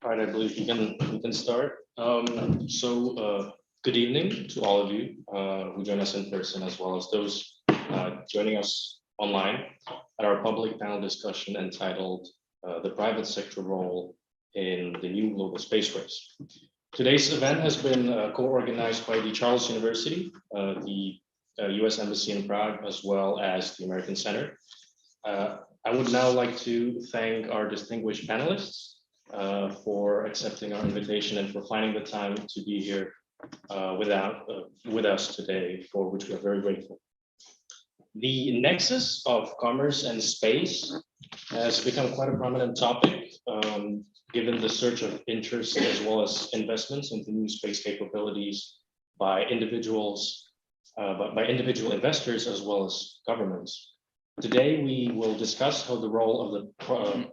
All right, I believe we can start. Good evening to all of you who join us in person, as well as those joining us online at our public panel discussion entitled "The Private Sector Role in the New Global Space Race." Today's event has been co-organized by the Charles University, the U.S. Embassy in Prague, as well as the American Center. I would now like to thank our distinguished panelists for accepting our invitation and for finding the time to be here with us today, for which we are very grateful. The nexus of commerce and space has become quite a prominent topic, given the surge of interest as well as investments into new space capabilities by individual investors as well as governments. Today, we will discuss how the role of the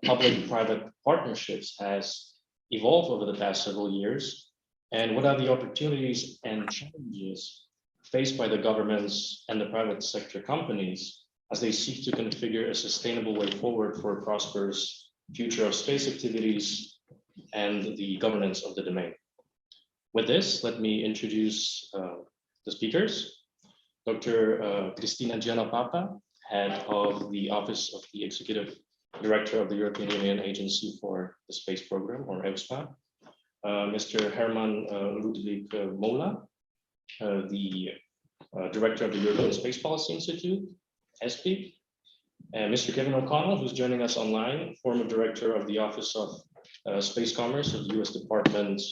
public-private partnerships has evolved over the past several years, and what are the opportunities and challenges faced by the governments and the private sector companies as they seek to configure a sustainable way forward for a prosperous future of space activities and the governance of the domain. With this, let me introduce the speakers. Dr. Christina Giannopapa, Head of the Office of the Executive Director of the European Union Agency for the Space Program, or EUSPA. Mr. Hermann Ludwig Moeller, the Director of the European Space Policy Institute, ESPI. And Mr. Kevin O'Connell, who's joining us online, former Director of the Office of Space Commerce of the U.S. Department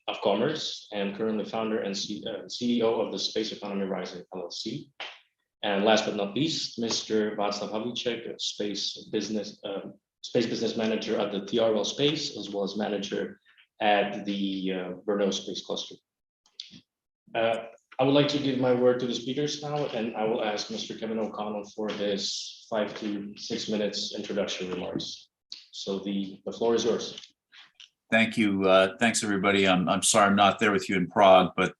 of Commerce, and currently founder and CEO of the Space Economy Rising LLC. And last but not least, Mr. Václav Havlíček, Space Business Manager at the TRL Space, as well as Manager at the Brno Space Cluster. I would like to give my word to the speakers now, and I will ask Mr. Kevin O'Connell for his 5 to 6 minutes introductory remarks. So the floor is yours. Thank you. Thanks, everybody. I'm sorry I'm not there with you in Prague, but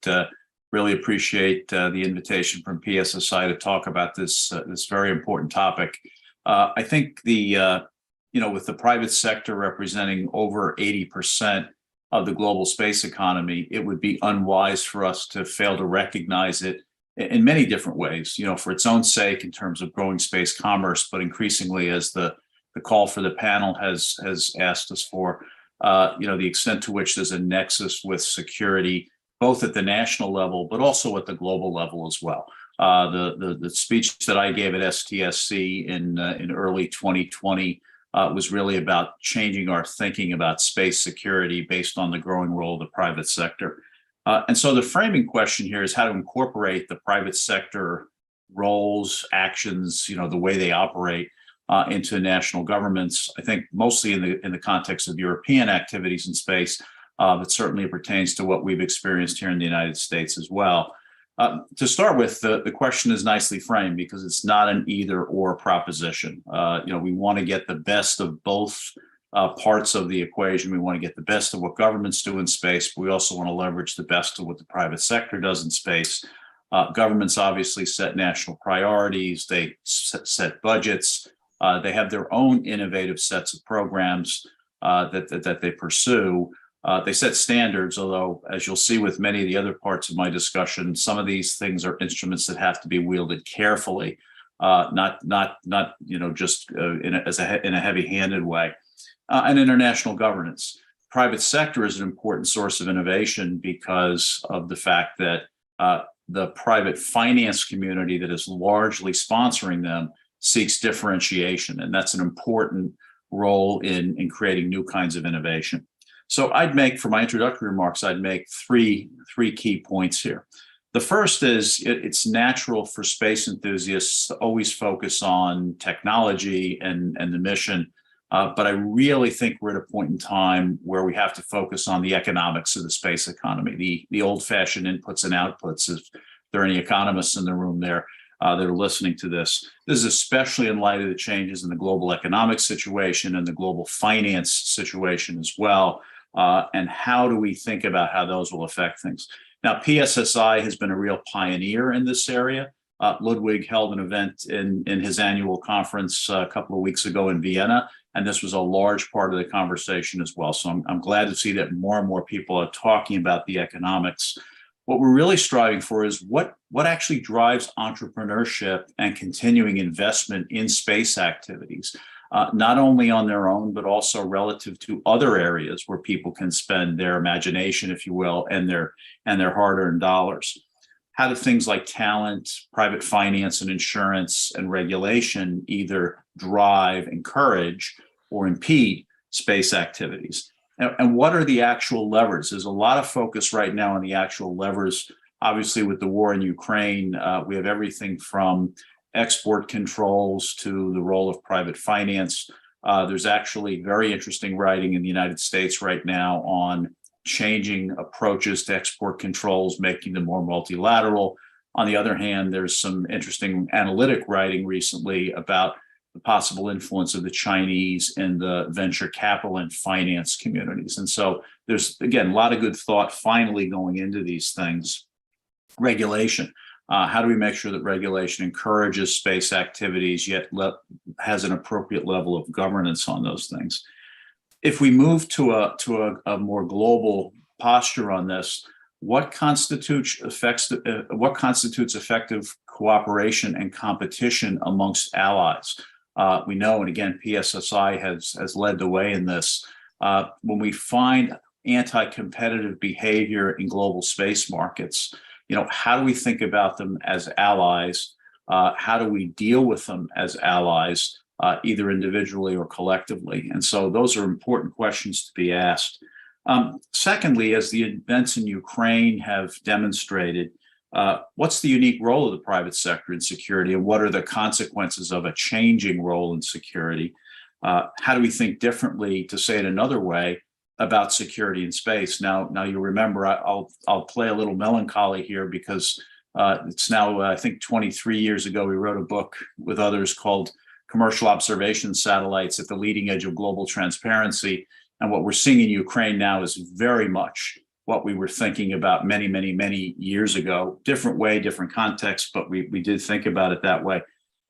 really appreciate the invitation from PSSI to talk about this very important topic. I think with the private sector representing over 80% of the global space economy, it would be unwise for us to fail to recognize it in many different ways, for its own sake in terms of growing space commerce, but increasingly, as the call for the panel has asked us for, the extent to which there's a nexus with security, both at the national level, but also at the global level as well. The speech that I gave at STSC in early 2020 was really about changing our thinking about space security based on the growing role of the private sector. And so the framing question here is how to incorporate the private sector roles, actions, the way they operate into national governments. I think mostly in the context of European activities in space, but certainly it pertains to what we've experienced here in the United States as well. To start with, the question is nicely framed because it's not an either-or proposition. We want to get the best of both parts of the equation. We want to get the best of what governments do in space, but we also want to leverage the best of what the private sector does in space. Governments obviously set national priorities. They set budgets. They have their own innovative sets of programs that they pursue. They set standards, although, as you'll see with many of the other parts of my discussion, some of these things are instruments that have to be wielded carefully, not just in a heavy-handed way. And international governance. Private sector is an important source of innovation because of the fact that the private finance community that is largely sponsoring them seeks differentiation, and that's an important role in creating new kinds of innovation. So for my introductory remarks, I'd make three key points here. The first is it's natural for space enthusiasts to always focus on technology and the mission, but I really think we're at a point in time where we have to focus on the economics of the space economy, the old-fashioned inputs and outputs. If there are any economists in the room there that are listening to this. This is especially in light of the changes in the global economic situation and the global finance situation as well. And how do we think about how those will affect things? Now, PSSI has been a real pioneer in this area. Ludwig held an event in his annual conference a couple of weeks ago in Vienna, and this was a large part of the conversation as well. So I'm glad to see that more and more people are talking about the economics. What we're really striving for is what actually drives entrepreneurship and continuing investment in space activities, not only on their own, but also relative to other areas where people can spend their imagination, if you will, and their hard-earned dollars. How do things like talent, private finance and insurance and regulation either drive, encourage, or impede space activities? And what are the actual levers? There's a lot of focus right now on the actual levers. Obviously, with the war in Ukraine, we have everything from export controls to the role of private finance. There's actually very interesting writing in the United States right now on changing approaches to export controls, making them more multilateral. On the other hand, there's some interesting analytic writing recently about the possible influence of the Chinese in the venture capital and finance communities. And so there's, again, a lot of good thought finally going into these things. Regulation. How do we make sure that regulation encourages space activities, yet has an appropriate level of governance on those things? If we move to a more global posture on this, what constitutes effective cooperation and competition amongst allies? We know, and again, PSSI has led the way in this. When we find anti-competitive behavior in global space markets, how do we think about them as allies? How do we deal with them as allies, either individually or collectively? And so those are important questions to be asked. Secondly, as the events in Ukraine have demonstrated, what's the unique role of the private sector in security, and what are the consequences of a changing role in security? How do we think differently, to say it another way, about security in space? Now you remember, I'll play a little melancholy here because it's now, I think 23 years ago, we wrote a book with others called Commercial Observation Satellites at the Leading Edge of Global Transparency. And what we're seeing in Ukraine now is very much what we were thinking about many years ago. Different way, different context, but we did think about it that way.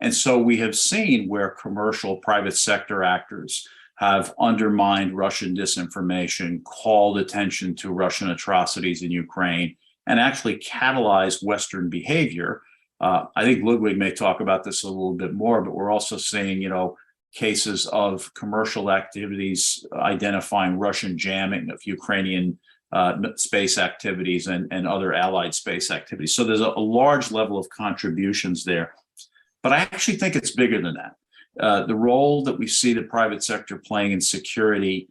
And so we have seen where commercial private sector actors have undermined Russian disinformation, called attention to Russian atrocities in Ukraine, and actually catalyzed Western behavior. I think Ludwig may talk about this a little bit more, but we're also seeing, cases of commercial activities identifying Russian jamming of Ukrainian space activities and other allied space activities. So there's a large level of contributions there. But I actually think it's bigger than that. The role that we see the private sector playing in security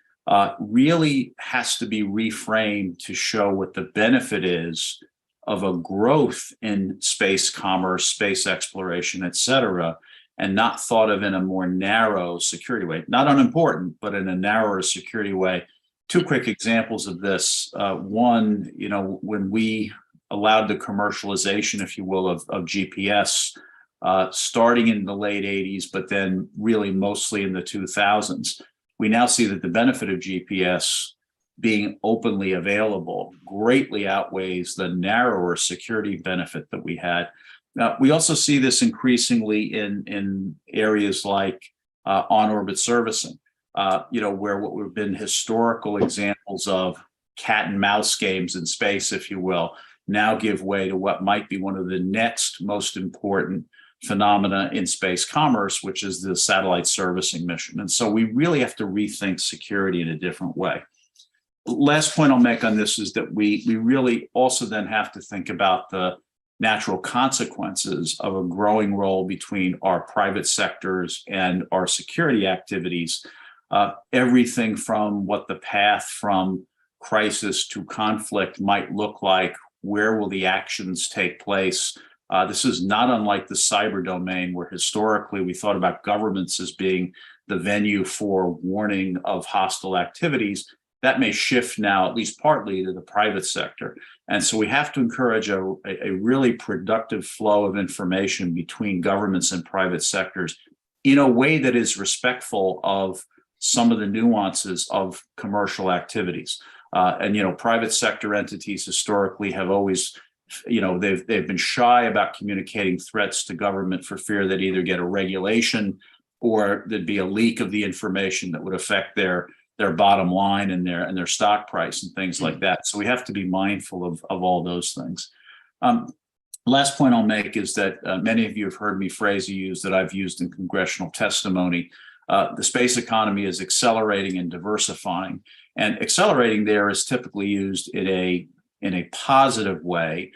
really has to be reframed to show what the benefit is of a growth in space commerce, space exploration, et cetera, and not thought of in a more narrow security way. Not unimportant, but in a narrower security way. Two quick examples of this. One, when we allowed the commercialization, if you will, of GPS, starting in the late 80s, but then really mostly in the 2000s, we now see that the benefit of GPS being openly available greatly outweighs the narrower security benefit that we had. We also see this increasingly in areas like on-orbit servicing, where what have been historical examples of cat and mouse games in space, if you will, now give way to what might be one of the next most important phenomena in space commerce, which is the satellite servicing mission. And so we really have to rethink security in a different way. Last point I'll make on this is that we really also then have to think about the natural consequences of a growing role between our private sectors and our security activities. Everything from what the path from crisis to conflict might look like, where will the actions take place? This is not unlike the cyber domain, where historically we thought about governments as being the venue for warning of hostile activities. That may shift now, at least partly, to the private sector. And so we have to encourage a really productive flow of information between governments and private sectors in a way that is respectful of some of the nuances of commercial activities. And private sector entities historically have always they've been shy about communicating threats to government for fear they'd either get a regulation or there'd be a leak of the information that would affect their bottom line and their stock price and things like that. So we have to be mindful of all those things. Last point I'll make is that many of you have heard me phrase use that I've used in congressional testimony. The space economy is accelerating and diversifying, and accelerating there is typically used in a positive way.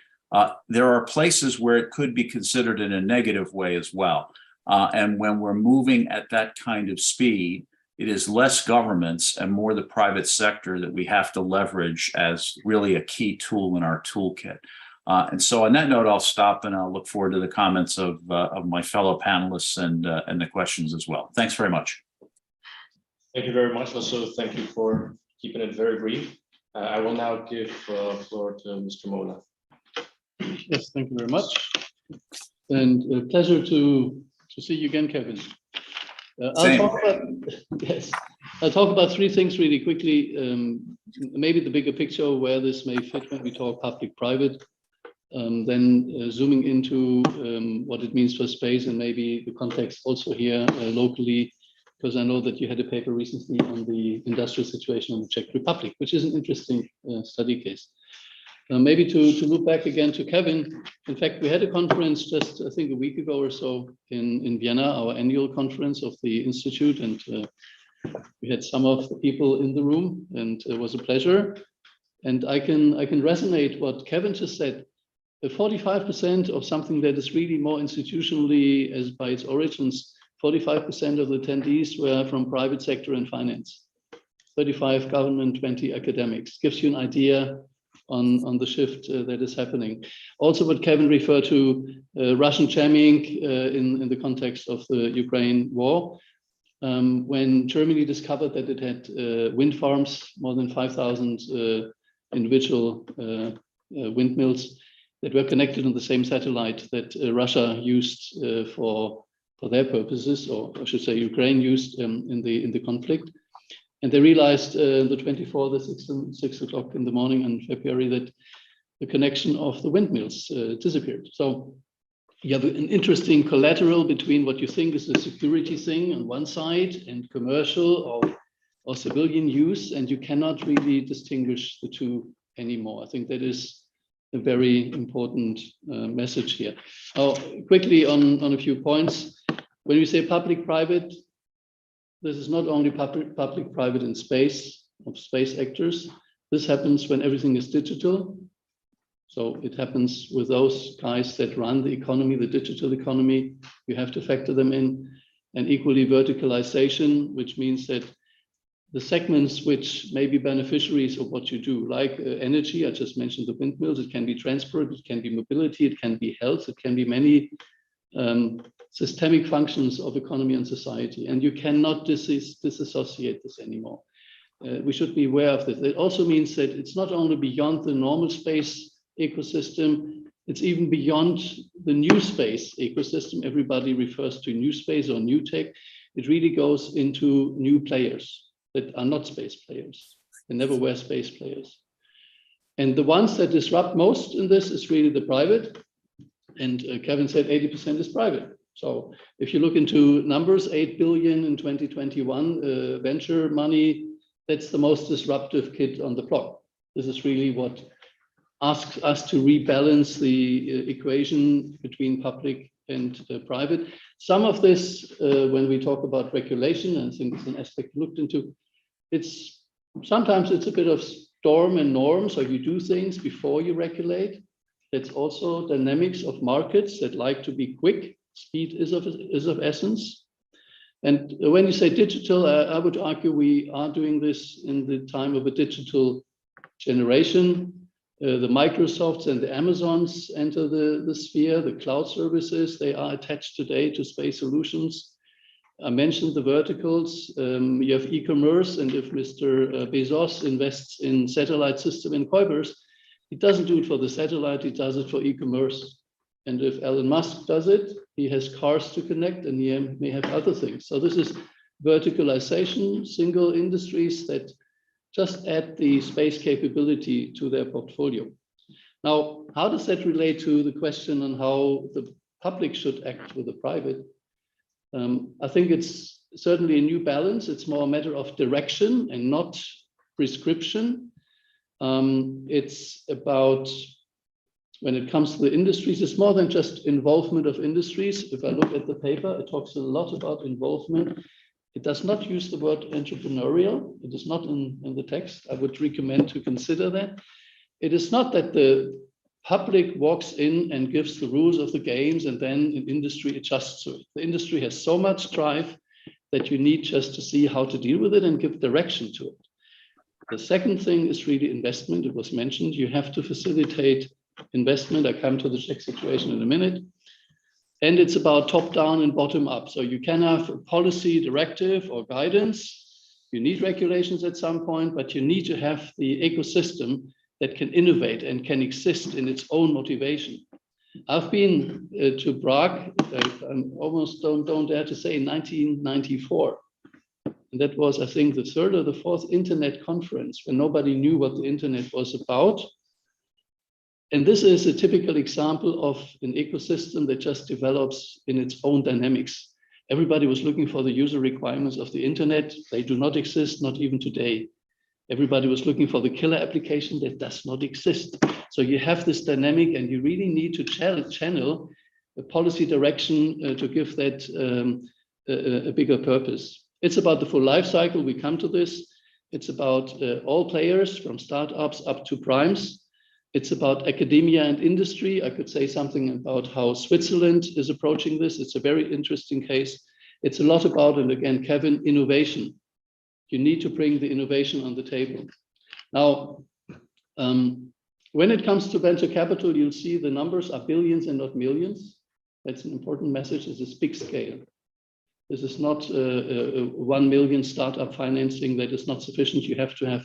There are places where it could be considered in a negative way as well. And when we're moving at that kind of speed, it is less governments and more the private sector that we have to leverage as really a key tool in our toolkit. And so on that note, I'll stop and I'll look forward to the comments of my fellow panelists and the questions as well. Thanks very much. Thank you very much. Also, thank you for keeping it very brief. I will now give floor to Mr. Moeller. Yes, thank you very much. And a pleasure to see you again, Kevin. I'll talk about three things really quickly. Maybe the bigger picture of where this may fit when we talk public-private. Then zooming into what it means for space and maybe the context also here locally, because I know that you had a paper recently on the industrial situation in the Czech Republic, which is an interesting study case. Maybe to loop back again to Kevin. In fact, we had a conference just, I think, a week ago or so in Vienna, our annual conference of the Institute, and we had some of the people in the room, and it was a pleasure. And I can resonate what Kevin just said. 45% of something that is really more institutionally, as by its origins, 45% of the attendees were from private sector and finance. 35 government, 20 academics. Gives you an idea on the shift that is happening. Also, what Kevin referred to, Russian jamming in the context of the Ukraine war. When Germany discovered that it had wind farms, more than 5,000 individual windmills that were connected on the same satellite that Russia used for their purposes, or I should say Ukraine used in the conflict. And they realized the 24th, 6 o'clock in the morning in February that the connection of the windmills disappeared. So you have an interesting collateral between what you think is a security thing on one side and commercial or civilian use, and you cannot really distinguish the two anymore. I think that is a very important message here. Quickly on a few points. When we say public-private, this is not only public-private in space, of space actors. This happens when everything is digital. So it happens with those guys that run the economy, the digital economy. You have to factor them in. And equally verticalization, which means that the segments which may be beneficiaries of what you do, like energy, I just mentioned the windmills, it can be transport, it can be mobility, it can be health, it can be many systemic functions of economy and society, and you cannot disassociate this anymore. We should be aware of this. It also means that it's not only beyond the normal space ecosystem, it's even beyond the new space ecosystem. Everybody refers to new space or new tech. It really goes into new players that are not space players. They never were space players. And the ones that disrupt most in this is really the private. And Kevin said 80% is private. So if you look into numbers, 8 billion in 2021 venture money, that's the most disruptive kid on the block. This is really what asks us to rebalance the equation between public and private. Some of this, when we talk about regulation, and I think it's an aspect looked into, sometimes it's a bit of storm and norm. So you do things before you regulate. That's also dynamics of markets that like to be quick. Speed is of essence. And when you say digital, I would argue we are doing this in the time of a digital generation. The Microsofts and the Amazons enter the sphere, the cloud services, they are attached today to space solutions. I mentioned the verticals. You have e-commerce, and if Mr. Bezos invests in satellite system in Kuiper, he doesn't do it for the satellite, he does it for e-commerce. And if Elon Musk does it, he has cars to connect, and he may have other things. So this is verticalization, single industries that just add the space capability to their portfolio. Now, how does that relate to the question on how the public should act with the private? I think it's certainly a new balance. It's more a matter of direction and not prescription. It's about, when it comes to the industries, it's more than just involvement of industries. If I look at the paper, it talks a lot about involvement. It does not use the word entrepreneurial. It is not in the text. I would recommend to consider that. It is not that the public walks in and gives the rules of the games and then an industry adjusts to it. The industry has so much drive that you need just to see how to deal with it and give direction to it. The second thing is really investment. It was mentioned. You have to facilitate investment. I come to the Czech situation in a minute. And it's about top down and bottom up. So you can have a policy directive or guidance. You need regulations at some point, but you need to have the ecosystem that can innovate and can exist in its own motivation. I've been to Prague, I almost don't dare to say, in 1994. And that was, I think, the third or the fourth internet conference when nobody knew what the internet was about. And this is a typical example of an ecosystem that just develops in its own dynamics. Everybody was looking for the user requirements of the internet. They do not exist, not even today. Everybody was looking for the killer application that does not exist. So you have this dynamic and you really need to channel a policy direction to give that a bigger purpose. It's about the full life cycle. We come to this. It's about all players from startups up to primes. It's about academia and industry. I could say something about how Switzerland is approaching this. It's a very interesting case. It's a lot about, and again, Kevin, innovation. You need to bring the innovation on the table. Now, when it comes to venture capital, you'll see the numbers are billions and not millions. That's an important message. This is big scale. This is not 1 million startup financing that is not sufficient. You have to have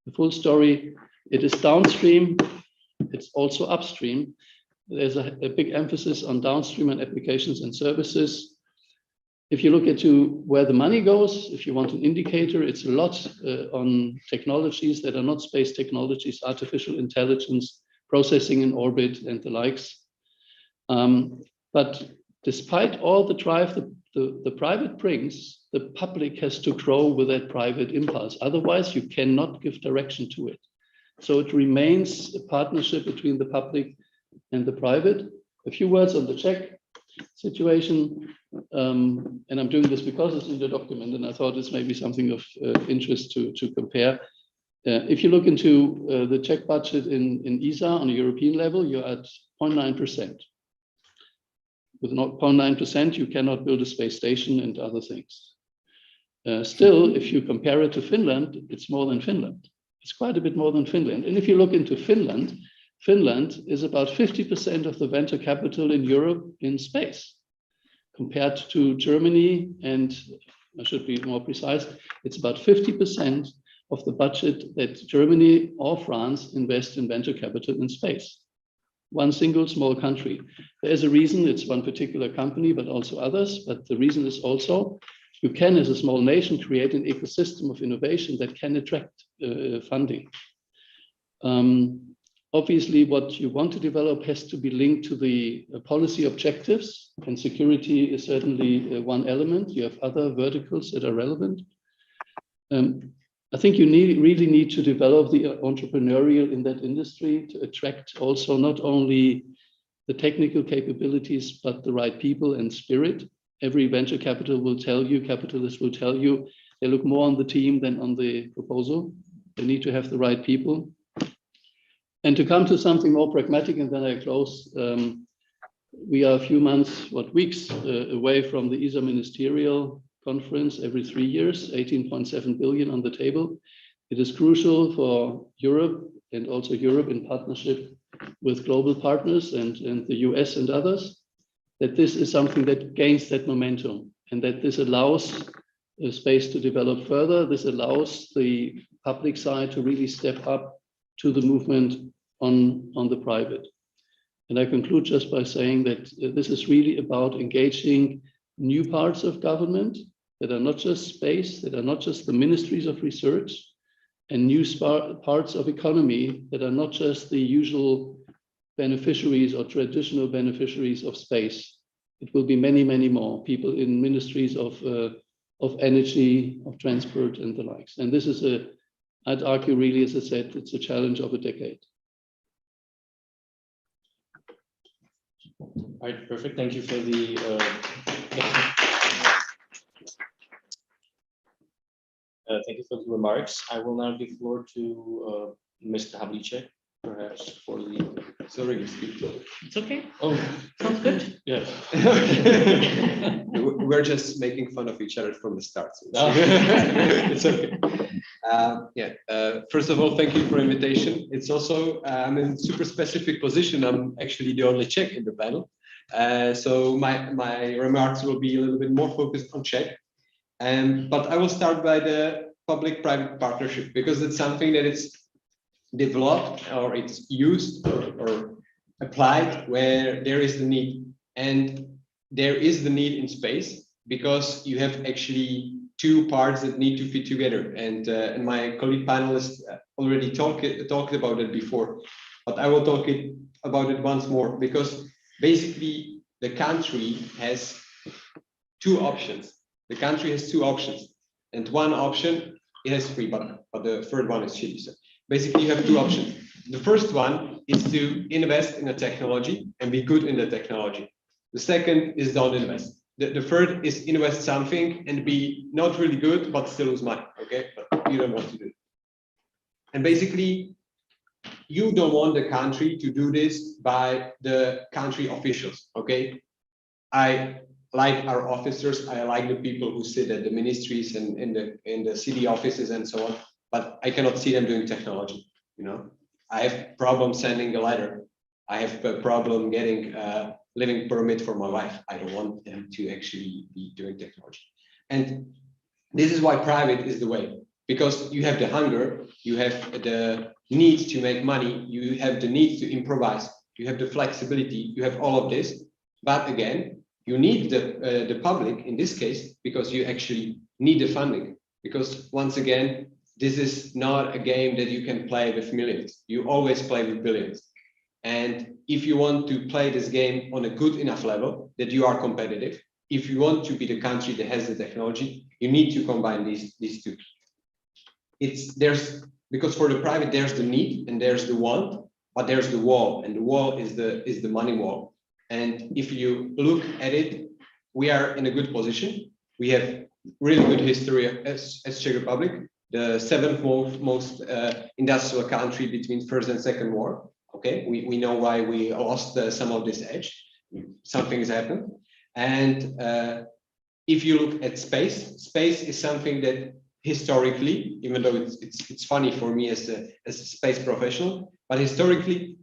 the full story. It is downstream. It's also upstream. There's a big emphasis on downstream and applications and services. If you look into where the money goes, if you want an indicator, it's a lot on technologies that are not space technologies, artificial intelligence, processing in orbit, and the likes. But despite all the drive the private brings, the public has to grow with that private impulse. Otherwise, you cannot give direction to it. So it remains a partnership between the public and the private. A few words on the Czech situation. And I'm doing this because it's in the document, and I thought it's maybe something of interest to compare. If you look into the Czech budget in ESA on a European level, you're at 0.9%. With 0.9%, you cannot build a space station and other things. Still, if you compare it to Finland, it's more than Finland. It's quite a bit more than Finland. And if you look into Finland, Finland is about 50% of the venture capital in Europe in space. Compared to Germany, and I should be more precise, it's about 50% of the budget that Germany or France invest in venture capital in space. One single small country. There's a reason, it's one particular company, but also others. But the reason is also, you can, as a small nation, create an ecosystem of innovation that can attract funding. Obviously, what you want to develop has to be linked to the policy objectives, and security is certainly one element. You have other verticals that are relevant. I think you really need to develop the entrepreneurial in that industry to attract also not only the technical capabilities, but the right people and spirit. Every venture capitalist will tell you, they look more on the team than on the proposal. They need to have the right people. And to come to something more pragmatic, and then I close, we are a few months, weeks away from the ESA ministerial conference every 3 years, 18.7 billion on the table. It is crucial for Europe, and also Europe in partnership with global partners and the US and others, that this is something that gains that momentum, and that this allows space to develop further. This allows the public side to really step up to the movement on the private. And I conclude just by saying that this is really about engaging new parts of government that are not just space, that are not just the ministries of research, and new parts of economy that are not just the usual beneficiaries or traditional beneficiaries of space. It will be many, many more people in ministries of energy, of transport, and the likes. And this is I'd argue, really, as I said, it's a challenge of a decade. All right, perfect. Thank you for the thank you for the remarks. I will now give the floor to Mr. Havlíček, perhaps for the. Sorry, you speak. It's okay. Oh, Sounds good. yeah. We're just making fun of each other from the start. So It's okay. First of all, thank you for the invitation. It's also, I'm in a super specific position. I'm actually the only Czech in the panel. So my remarks will be a little bit more focused on Czech. But I will start by the public-private partnership, because it's something that it's developed or it's used or applied where there is the need. And there is the need in space because you have actually two parts that need to fit together. And my colleague panelists already talked about it before, but I will talk about it once more, because basically the country has two options. The country has two options, and one option, it has three, but the third one is shitty. So basically you have two options. The first one is to invest in a technology and be good in the technology. The second is don't invest. The third is invest something and be not really good, but still lose money, okay? But you don't want to do it. And basically, you don't want the country to do this by the country officials, okay? I like our officers, I like the people who sit at the ministries and in the city offices and so on, but I cannot see them doing technology, you know? I have problem sending a letter. I have a problem getting a living permit for my wife. I don't want them to actually be doing technology. And this is why private is the way, because you have the hunger, you have the need to make money, you have the need to improvise, you have the flexibility, you have all of this. But again, you need the public in this case, because you actually need the funding. Because once again, this is not a game that you can play with millions. You always play with billions. And if you want to play this game on a good enough level that you are competitive, if you want to be the country that has the technology, you need to combine these two. Because for the private, there's the need and there's the want, but there's the wall, and the wall is the money wall. And if you look at it, we are in a good position. We have really good history as Czech Republic, the seventh most industrial country between First and Second War. Okay, we know why we lost some of this edge. Something has happened. And if you look at space is something that historically, even though it's funny for me as a space professional, but historically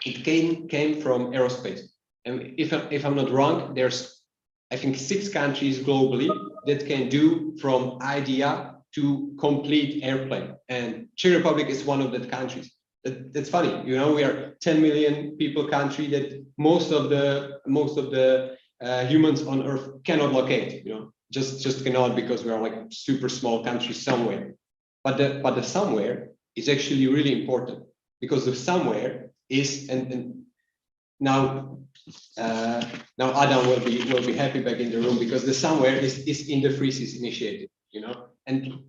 it came from aerospace. And if I'm not wrong, there's, I think, 6 countries globally that can do from idea to complete airplane. And Czech Republic is one of the countries. That's funny, you know, we are 10 million people country that most of the humans on Earth cannot locate, you know, just cannot, because we are like a super small country somewhere. But the somewhere is actually really important, because the somewhere is, and now Adam will be happy back in the room, because the somewhere is in the Free Seas Initiative, you know. And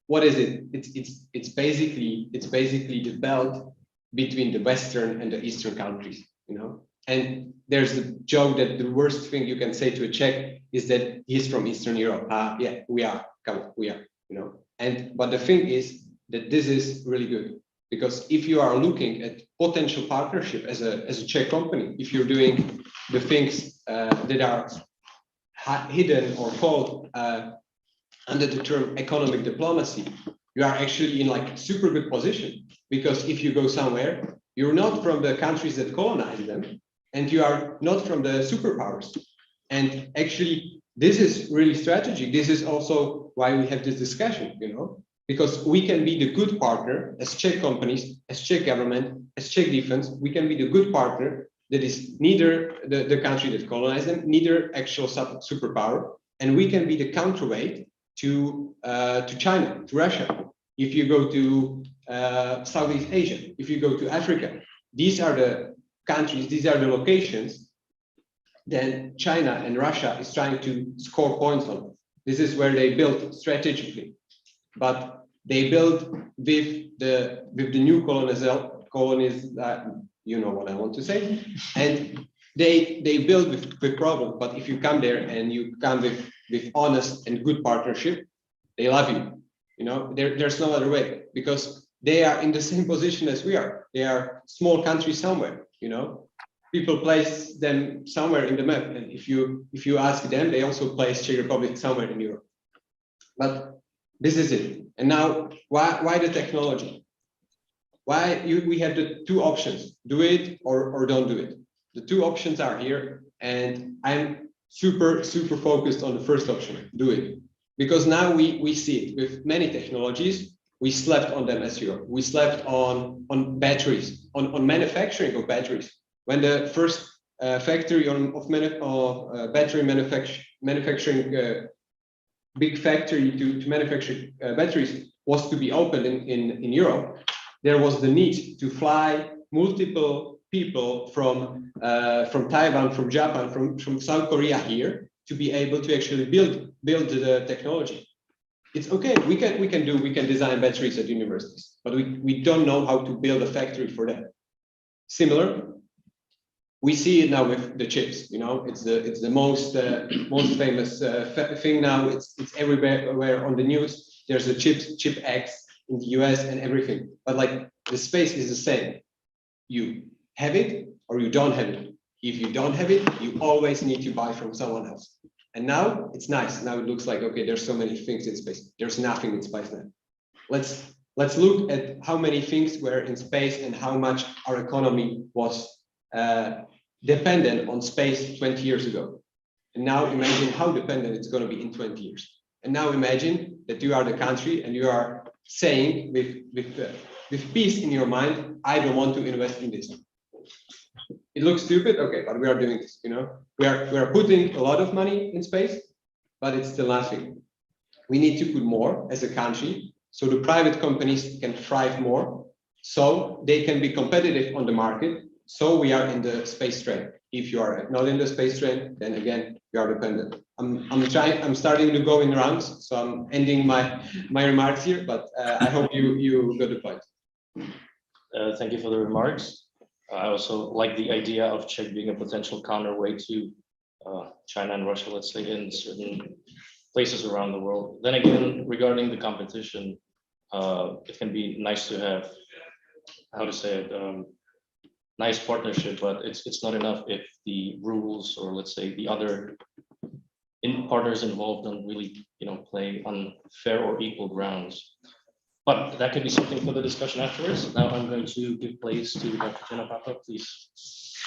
what is it? It's basically the belt between the Western and the Eastern countries, you know. And there's a joke that the worst thing you can say to a Czech is that he's from Eastern Europe. Yeah, we are, you know. But the thing is that this is really good, because if you are looking at potential partnership as a Czech company, if you're doing the things that are hidden or called under the term economic diplomacy, you are actually in like super good position, because if you go somewhere, you're not from the countries that colonize them, and you are not from the superpowers. And actually, this is really strategic. This is also why we have this discussion, you know, because we can be the good partner as Czech companies, as Czech government, as Czech defense. We can be the good partner that is neither the country that colonized them, neither actual superpower, and we can be the counterweight to China, to Russia. If you go to Southeast Asia, if you go to Africa, these are the countries, these are the locations, then China and Russia is trying to score points on. This is where they build strategically, but they build with the new colonies, you know what I want to say, and they build with problems. But if you come there and you come with honest and good partnership, they love you. You know, there's no other way, because they are in the same position as we are. They are small countries somewhere. You know, people place them somewhere in the map, and if you ask them, they also place Czech Republic somewhere in Europe. But this is it. And now, why the technology? We have the two options: do it or don't do it. The two options are here, and I'm super focused on the first option: do it, because now we see it with many technologies. We slept on them as Europe. We slept on batteries, on manufacturing of batteries. When the first factory of battery manufacturing, big factory to manufacture batteries was to be opened in Europe, there was the need to fly multiple people from Taiwan, from Japan, from South Korea here to be able to actually build the technology. It's okay, we can design batteries at universities, but we don't know how to build a factory for that. Similar, we see it now with the chips. You know, it's the most famous thing now. It's everywhere on the news. There's a chip X in the US and everything. But like, the space is the same. You have it or you don't have it. If you don't have it, you always need to buy from someone else. And now it's nice. Now it looks like, okay, there's so many things in space. There's nothing in space now. Let's look at how many things were in space and how much our economy was dependent on space 20 years ago. And now imagine how dependent it's going to be in 20 years. And now imagine that you are the country and you are saying with peace in your mind, I don't want to invest in this. It looks stupid, okay, but we are doing this. You know, we are putting a lot of money in space, but it's still nothing. We need to put more as a country, so the private companies can thrive more, so they can be competitive on the market. So we are in the space train. If you are not in the space train, then again you are dependent. I'm starting to go in rounds, so I'm ending my remarks here. But I hope you got the point. Thank you for the remarks. I also like the idea of Czech being a potential counterweight to China and Russia, let's say, in certain places around the world. Then again, regarding the competition, it can be nice to have, how to say it, nice partnership, but it's not enough if the rules, or let's say the other partners involved, don't really, play on fair or equal grounds. But that could be something for the discussion afterwards. Now I'm going to give place to Dr. Giannopapa. Please,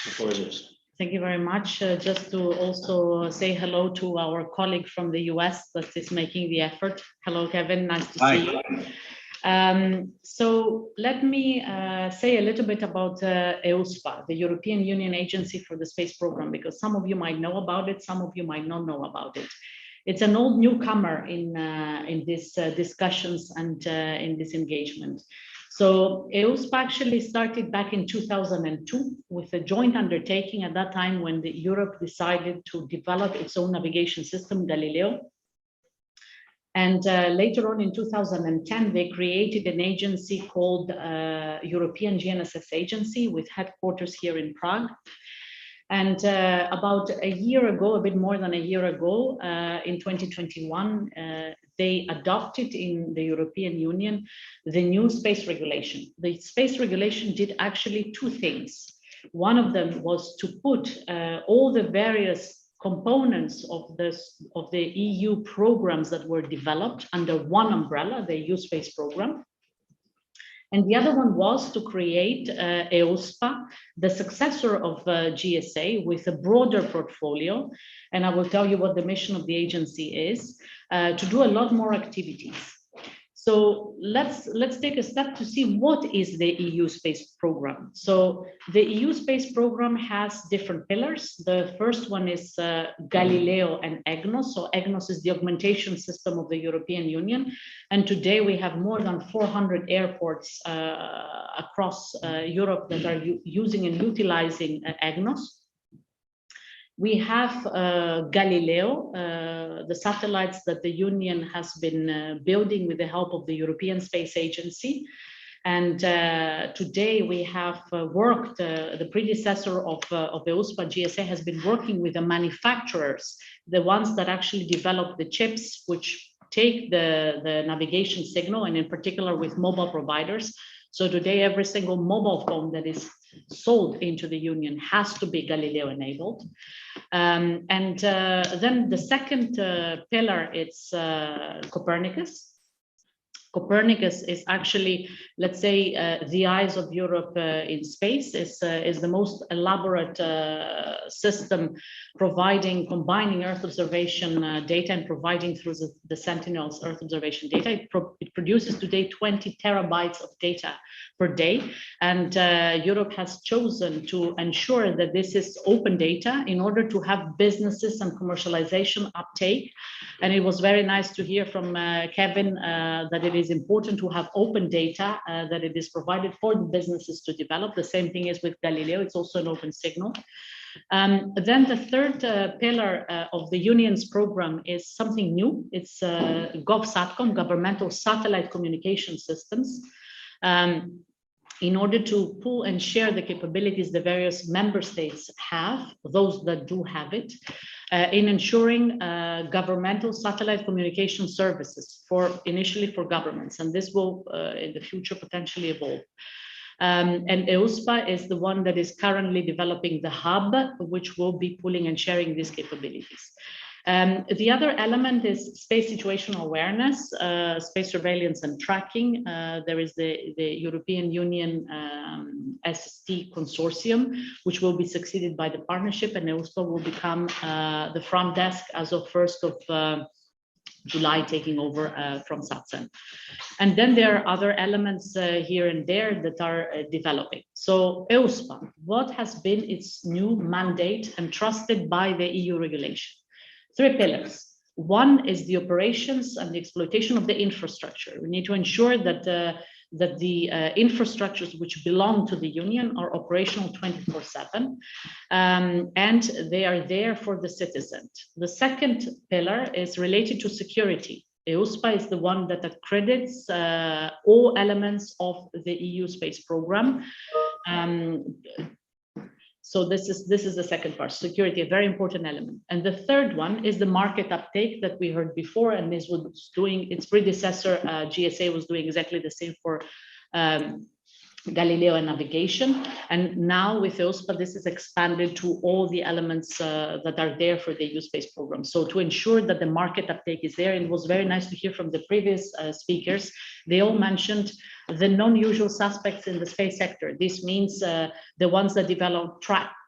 the floor is yours. Thank you very much. Just to also say hello to our colleague from the US that is making the effort. Hello, Kevin. Nice to see you. So let me say a little bit about EUSPA, the European Union Agency for the Space Program, because some of you might know about it, some of you might not know about it. It's an old newcomer in these discussions and in this engagement. So EUSPA actually started back in 2002 with a joint undertaking at that time when Europe decided to develop its own navigation system, Galileo. And later on in 2010, they created an agency called European GNSS Agency with headquarters here in Prague. And about a year ago, a bit more than a year ago, in 2021, they adopted in the European Union the new space regulation. The space regulation did actually two things. One of them was to put all the various components of the EU programs that were developed under one umbrella, the EU space program. And the other one was to create EUSPA, the successor of GSA, with a broader portfolio. And I will tell you what the mission of the agency is, to do a lot more activities. So let's take a step to see what is the EU space program. So the EU space program has different pillars. The first one is Galileo and EGNOS. So EGNOS is the augmentation system of the European Union. And today we have more than 400 airports across Europe that are using and utilizing EGNOS. We have Galileo, the satellites that the Union has been building with the help of the European Space Agency. And today we have worked, the predecessor of EUSPA, GSA, has been working with the manufacturers, the ones that actually develop the chips, which take the navigation signal, and in particular with mobile providers. So today, every single mobile phone that is sold into the Union has to be Galileo enabled. Then the second pillar, it's Copernicus. Copernicus is actually, let's say, the eyes of Europe in space. Is the most elaborate system combining Earth observation data and providing through the Sentinel's Earth observation data. It produces today 20 terabytes of data per day. And Europe has chosen to ensure that this is open data in order to have businesses and commercialization uptake. And it was very nice to hear from Kevin that it is important to have open data, that it is provided for the businesses to develop. The same thing is with Galileo, it's also an open signal. Then the third pillar of the Union's program is something new. It's GovSatcom, Governmental Satellite Communication Systems. In order to pool and share the capabilities the various member states have, those that do have it, in ensuring governmental satellite communication services initially for governments, and this will in the future potentially evolve. And EUSPA is the one that is currently developing the hub, which will be pooling and sharing these capabilities. The other element is space situational awareness, space surveillance and tracking. There is the European Union SST consortium, which will be succeeded by the partnership, and EUSPA will become the front desk as of 1st of July, taking over from SATSEN. And then there are other elements here and there that are developing. So EUSPA, what has been its new mandate entrusted by the EU regulation? 3 pillars. One is the operations and the exploitation of the infrastructure. We need to ensure that the infrastructures which belong to the Union are operational 24/7, and they are there for the citizen. The second pillar is related to security. EUSPA is the one that accredits all elements of the EU space program. So this is the second part, security, a very important element. And the third one is the market uptake that we heard before, and this was doing, its predecessor, GSA, was doing exactly the same for Galileo and navigation. And now with EUSPA, this is expanded to all the elements that are there for the EU space program. So to ensure that the market uptake is there, and it was very nice to hear from the previous speakers, they all mentioned the non-usual suspects in the space sector. This means the ones that develop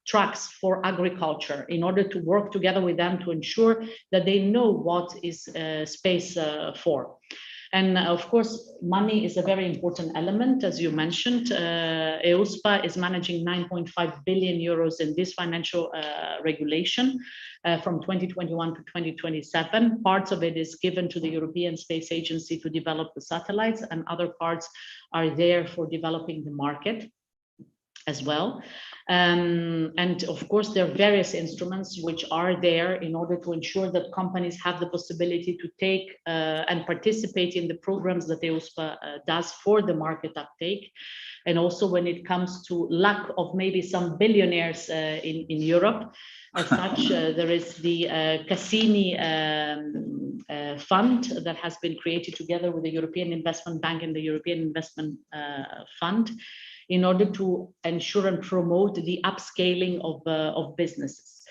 tracks for agriculture, in order to work together with them to ensure that they know what is space for. And of course, money is a very important element, as you mentioned. EUSPA is managing 9.5 billion euros in this financial regulation from 2021 to 2027. Parts of it is given to the European Space Agency to develop the satellites, and other parts are there for developing the market as well. And of course, there are various instruments which are there in order to ensure that companies have the possibility to take and participate in the programs that EUSPA does for the market uptake. And also when it comes to lack of maybe some billionaires in Europe, as such, there is the Cassini fund that has been created together with the European Investment Bank and the European Investment Fund, in order to ensure and promote the upscaling of businesses.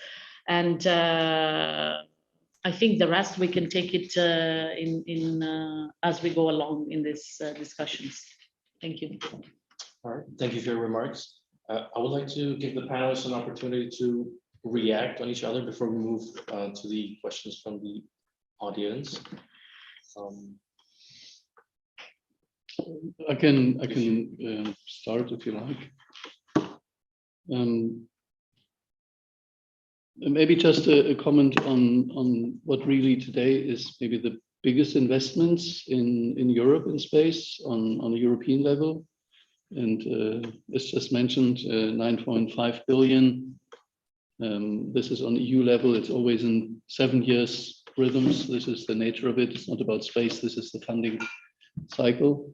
And I think the rest we can take it as we go along in these discussions. Thank you. All right, thank you for your remarks. I would like to give the panelists an opportunity to react on each other before we move to the questions from the audience. I can start if you like. Maybe just a comment on what really today is maybe the biggest investments in Europe in space on a European level. And as just mentioned, 9.5 billion. This is on EU level. It's always in 7 years rhythms. This is the nature of it. It's not about space. This is the funding cycle.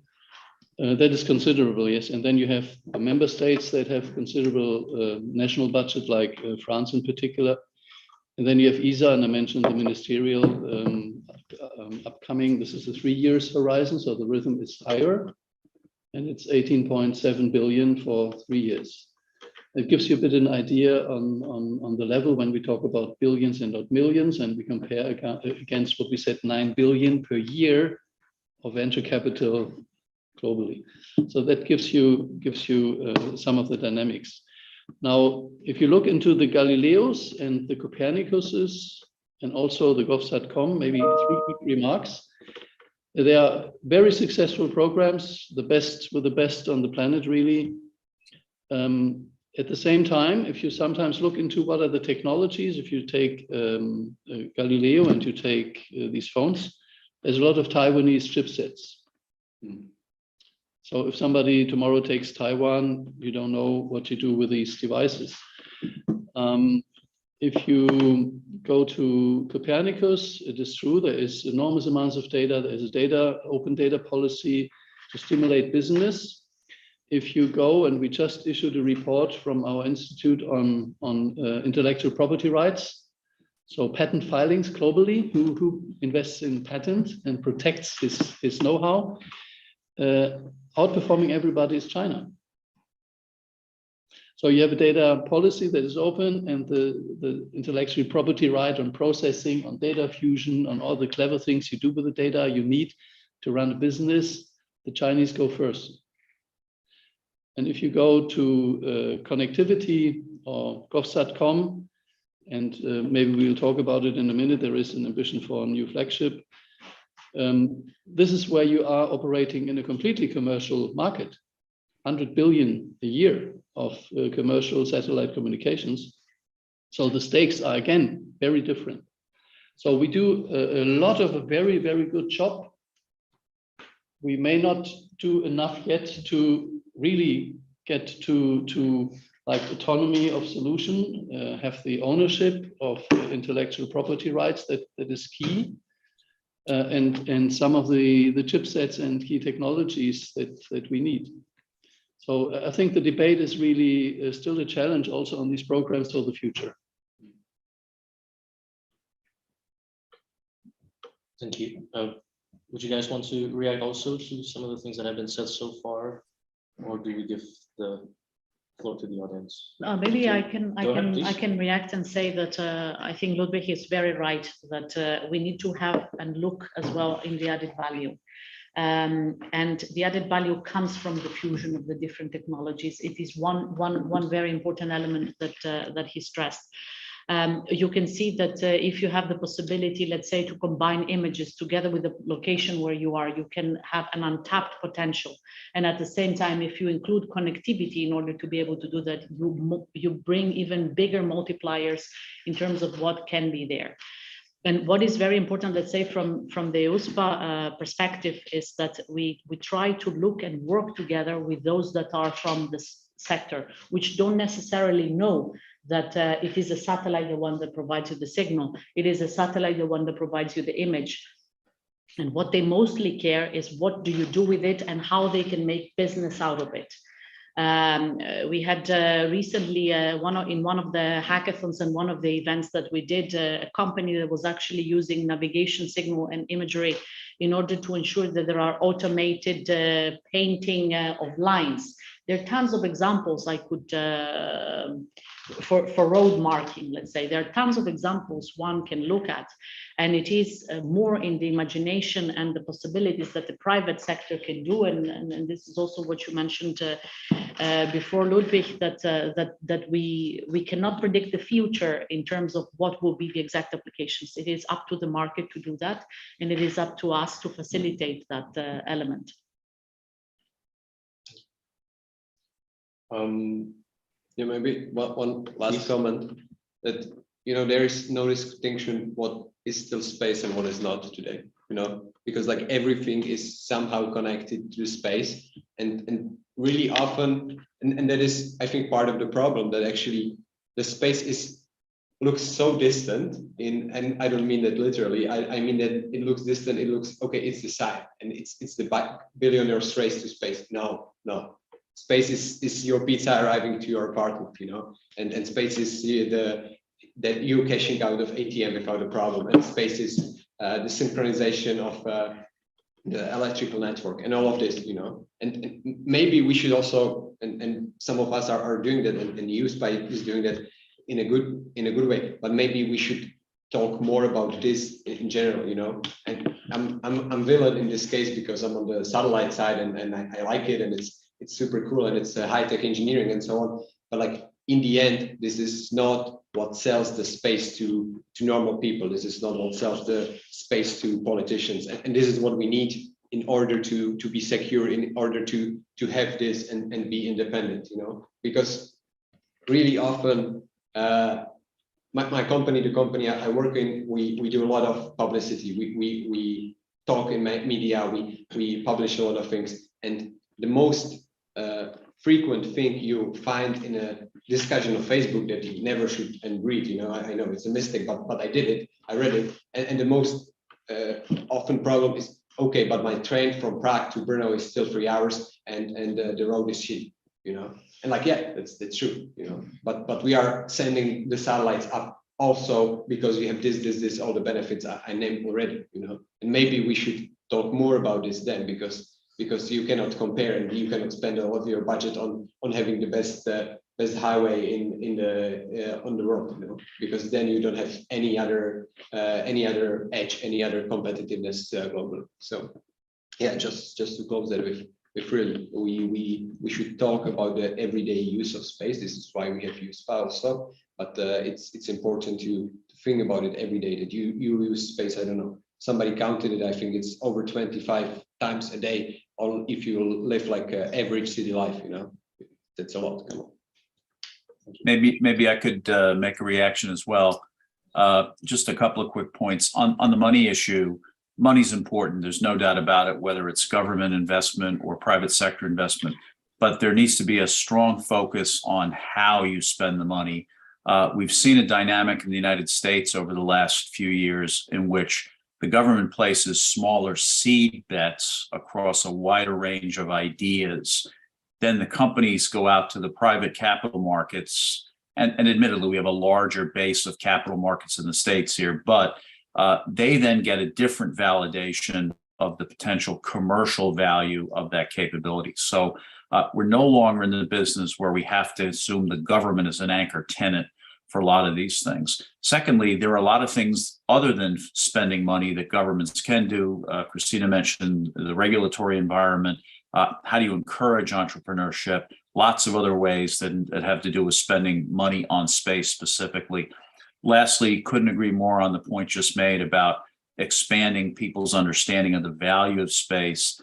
That is considerable, yes. And then you have the member states that have considerable national budget, like France in particular. And then you have ESA, and I mentioned the ministerial upcoming. This is a 3 years horizon, so the rhythm is higher. And it's 18.7 billion for 3 years. It gives you a bit of an idea on the level when we talk about billions and not millions, and we compare against what we said, 9 billion per year of venture capital globally. So that gives you some of the dynamics. Now, if you look into the Galileos and the Copernicuses and also the GovSatcom, maybe 3 remarks. They are very successful programs, the best with the best on the planet, really. At the same time, if you sometimes look into what are the technologies, if you take Galileo and you take these phones, there's a lot of Taiwanese chipsets. So if somebody tomorrow takes Taiwan, you don't know what to do with these devices. If you go to Copernicus, it is true, there is enormous amounts of data. There is a open data policy to stimulate business. If you go, and we just issued a report from our institute on intellectual property rights, so patent filings globally, who invests in patent and protects his know-how, outperforming everybody is China. So you have a data policy that is open, and the intellectual property right on processing, on data fusion, on all the clever things you do with the data you need to run a business, the Chinese go first. And if you go to connectivity or GovSatcom, and maybe we'll talk about it in a minute, there is an ambition for a new flagship. This is where you are operating in a completely commercial market, 100 billion a year of commercial satellite communications. So the stakes are, again, very different. So we do a lot of a very, very good job. We may not do enough yet to really get to like autonomy of solution, have the ownership of intellectual property rights that is key. And some of the chipsets and key technologies that we need. So I think the debate is really still a challenge also on these programs for the future. Thank you. Would you guys want to react also to some of the things that have been said so far, or do we give the floor to the audience? Maybe I can react and say that I think Ludwig is very right that we need to have and look as well in the added value. And the added value comes from the fusion of the different technologies. It is one very important element that he stressed. You can see that if you have the possibility, let's say, to combine images together with the location where you are, you can have an untapped potential. And at the same time, if you include connectivity in order to be able to do that, you bring even bigger multipliers in terms of what can be there. And what is very important, let's say, from the EUSPA perspective, is that we try to look and work together with those that are from this sector, which don't necessarily know that it is a satellite, the one that provides you the signal. It is a satellite, the one that provides you the image. And what they mostly care is what do you do with it and how they can make business out of it. We had recently in one of the hackathons and one of the events that we did, a company that was actually using navigation signal and imagery in order to ensure that there are automated painting of lines. There are tons of examples I could, for road marking, let's say, there are tons of examples one can look at, and it is more in the imagination and the possibilities that the private sector can do. And this is also what you mentioned before, Ludwig, that we cannot predict the future in terms of what will be the exact applications. It is up to the market to do that, and it is up to us to facilitate that element. Yeah, maybe one last comment that, there is no distinction what is still space and what is not today, because like everything is somehow connected to space, and really often, and that is, I think, part of the problem, that actually the space looks so distant and I don't mean that literally, I mean that it looks distant, it looks, okay, it's the side, and it's the billionaire's race to space. No. Space is your pizza arriving to your apartment, and space is that you cashing out of ATM without a problem, and space is the synchronization of the electrical network and all of this, and maybe we should also, and some of us are doing that, and USPI is doing that in a good way, but maybe we should talk more about this in general, and I'm villain in this case because I'm on the satellite side, and I like it, and it's super cool, and it's high-tech engineering and so on, but like in the end, this is not what sells the space to normal people. This is not what sells the space to politicians, and this is what we need in order to be secure, in order to have this and be independent, because really often my company, the company I work in, we do a lot of publicity. We talk in media, we publish a lot of things, and the most frequent thing you find in a discussion of Facebook that you never should and read, I know it's a mistake, but I did it, I read it, and the most often problem is, okay, but my train from Prague to Brno is still 3 hours, and the road is shitty, and like, yeah, that's true, but we are sending the satellites up also because we have this, all the benefits I named already, and maybe we should talk more about this then, because you cannot compare, and you cannot spend all of your budget on having the best highway on the world, because then you don't have any other edge, any other competitiveness globally. So yeah, just to close that with really, we should talk about the everyday use of space. This is why we have USPI also, but it's important to think about it every day, that you use space. I don't know, somebody counted it, I think it's over 25 times a day, on if you live like an average city life, that's a lot. Come on. Maybe I could make a reaction as well. Just a couple of quick points on the money issue. Money's important. There's no doubt about it, whether it's government investment or private sector investment, but there needs to be a strong focus on how you spend the money. We've seen a dynamic in the United States over the last few years in which the government places smaller seed bets across a wider range of ideas. Then the companies go out to the private capital markets, and admittedly, we have a larger base of capital markets in the States here, but they then get a different validation of the potential commercial value of that capability. So we're no longer in the business where we have to assume the government is an anchor tenant for a lot of these things. Secondly, there are a lot of things other than spending money that governments can do. Christina mentioned the regulatory environment. How do you encourage entrepreneurship? Lots of other ways that have to do with spending money on space specifically. Lastly, couldn't agree more on the point just made about expanding people's understanding of the value of space.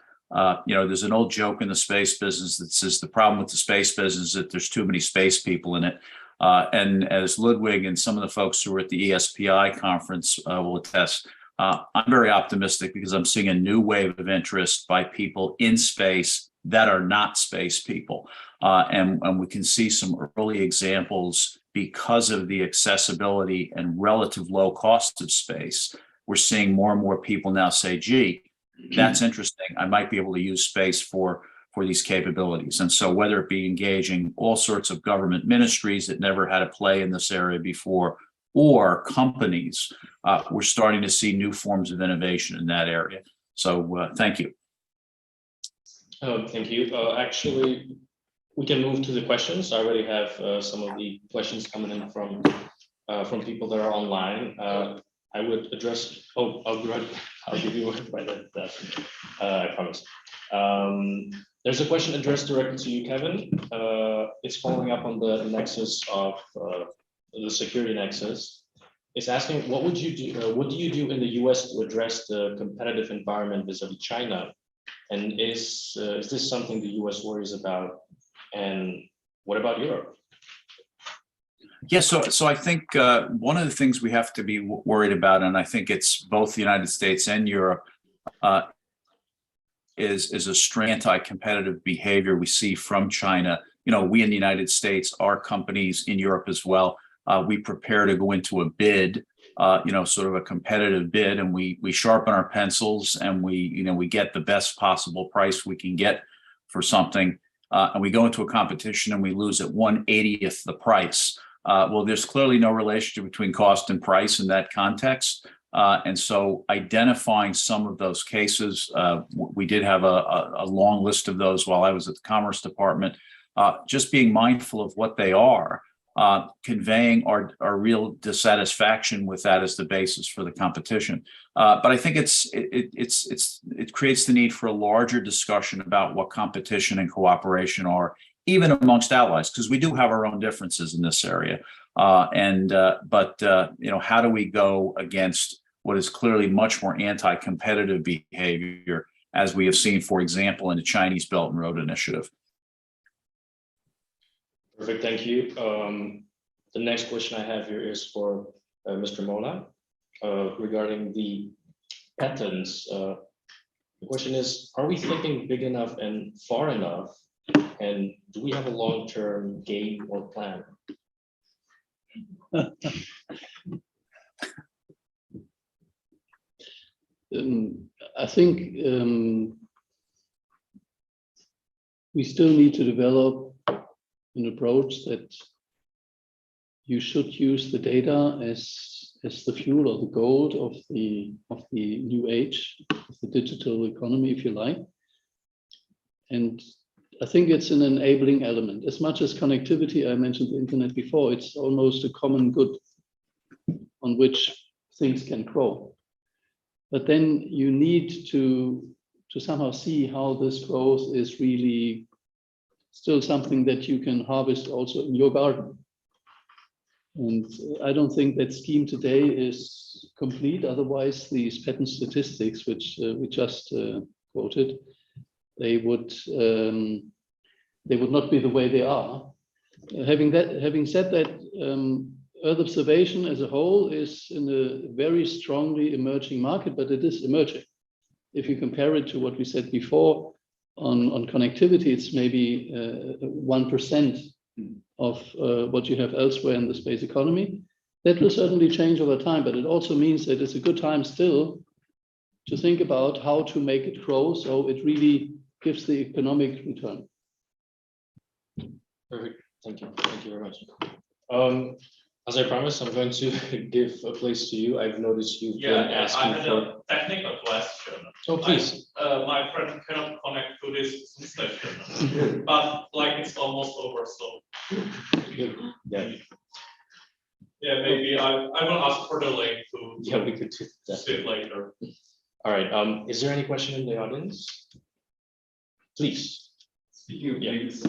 There's an old joke in the space business that says the problem with the space business is that there's too many space people in it. And as Ludwig and some of the folks who were at the ESPI conference will attest, I'm very optimistic because I'm seeing a new wave of interest by people in space that are not space people. And we can see some early examples because of the accessibility and relative low cost of space. We're seeing more and more people now say, gee, that's interesting. I might be able to use space for these capabilities. And so whether it be engaging all sorts of government ministries that never had a play in this area before, or companies, we're starting to see new forms of innovation in that area. So thank you. Thank you. Actually, we can move to the questions. I already have some of the questions coming in from people that are online. I would address, I'll give you one by that. I promise. There's a question addressed directly to you, Kevin. It's following up on the nexus of the security nexus. It's asking, what do you do in the US to address the competitive environment vis-a-vis China? And is this something the US worries about? And What about Europe? Yeah, so I think one of the things we have to be worried about, and I think it's both the United States and Europe, is a strange anti-competitive behavior we see from China. You know, we in the United States, our companies in Europe as well, we prepare to go into a bid, you know, sort of a competitive bid, and we sharpen our pencils and we get the best possible price we can get for something, and we go into a competition and we lose at 1/80th the price. Well, there's clearly no relationship between cost and price in that context. And so identifying some of those cases, we did have a long list of those while I was at the Commerce Department, just being mindful of what they are, conveying our real dissatisfaction with that as the basis for the competition. But I think it creates the need for a larger discussion about what competition and cooperation are, even amongst allies, because we do have our own differences in this area. But you know, how do we go against what is clearly much more anti-competitive behavior, as we have seen, for example, in the Chinese Belt and Road Initiative? Perfect, thank you. The next question I have here is for Mr. Moeller regarding the patents. The question is, are we thinking big enough and far enough? And do we have a long-term game or plan? I think we still need to develop an approach that you should use the data as the fuel or the gold of the new age, of the digital economy, if you like. And I think it's an enabling element. As much as connectivity, I mentioned the internet before, it's almost a common good on which things can grow. But then you need to somehow see how this growth is really still something that you can harvest also in your garden. And I don't think that scheme today is complete. Otherwise, these patent statistics, which we just quoted, they would not be the way they are. Having said that, Earth observation as a whole is in a very strongly emerging market, but it is emerging. If you compare it to what we said before on connectivity, it's maybe 1% of what you have elsewhere in the space economy. That will certainly change over time, but it also means that it's a good time still to think about how to make it grow so it really gives the economic return. Perfect, thank you very much. As I promised, I'm going to give a place to you. I've noticed you've been asking I had for a technical question. Oh, please. My friend cannot connect to this session, but like it's almost over, so. Yeah. Yeah, maybe I will ask for the link to. Yeah, we could do that. See it later. All right. Is there any question in the audience? Please. Speaking of links,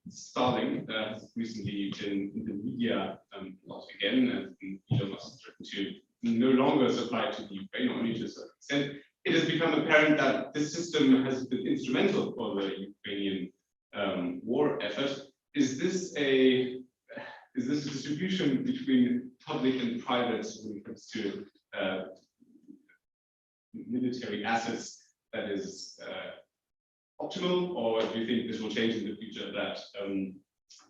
Starlink has recently been in the media once again, and Elon Musk to no longer supply to the Ukraine, only to a certain extent. It has become apparent that this system has been instrumental for the Ukrainian war effort. Is this a distribution between public and private when it comes to military assets that is optimal, or do you think this will change in the future, that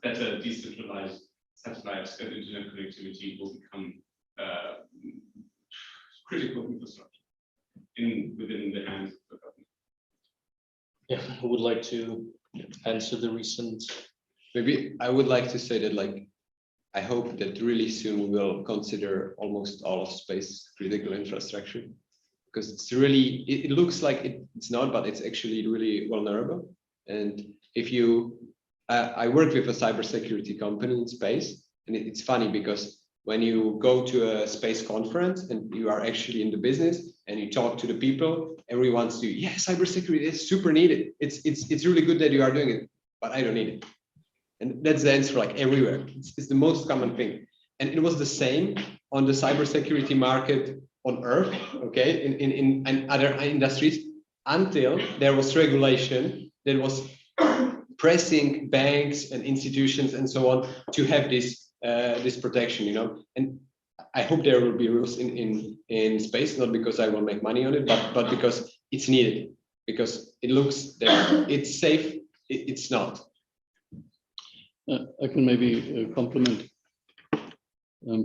better decentralized satellite and internet connectivity will become critical infrastructure within the hands of the government? Yeah, who would like to answer the recent? Maybe I would like to say that, like, I hope that really soon we will consider almost all of space critical infrastructure, because it's really, it looks like it's not, but it's actually really vulnerable. And if you, I work with a cybersecurity company in space, and it's funny because when you go to a space conference and you are actually in the business and you talk to the people, everyone's doing, yeah, cybersecurity is super needed. It's really good that you are doing it, but I don't need it. And that's the answer, like everywhere. It's the most common thing. And it was the same on the cybersecurity market on Earth, okay, in other industries, until there was regulation that was pressing banks and institutions and so on to have this protection, you know. And I hope there will be rules in space, not because I will make money on it, but because it's needed, because it looks there, it's safe, it's not. I can maybe compliment.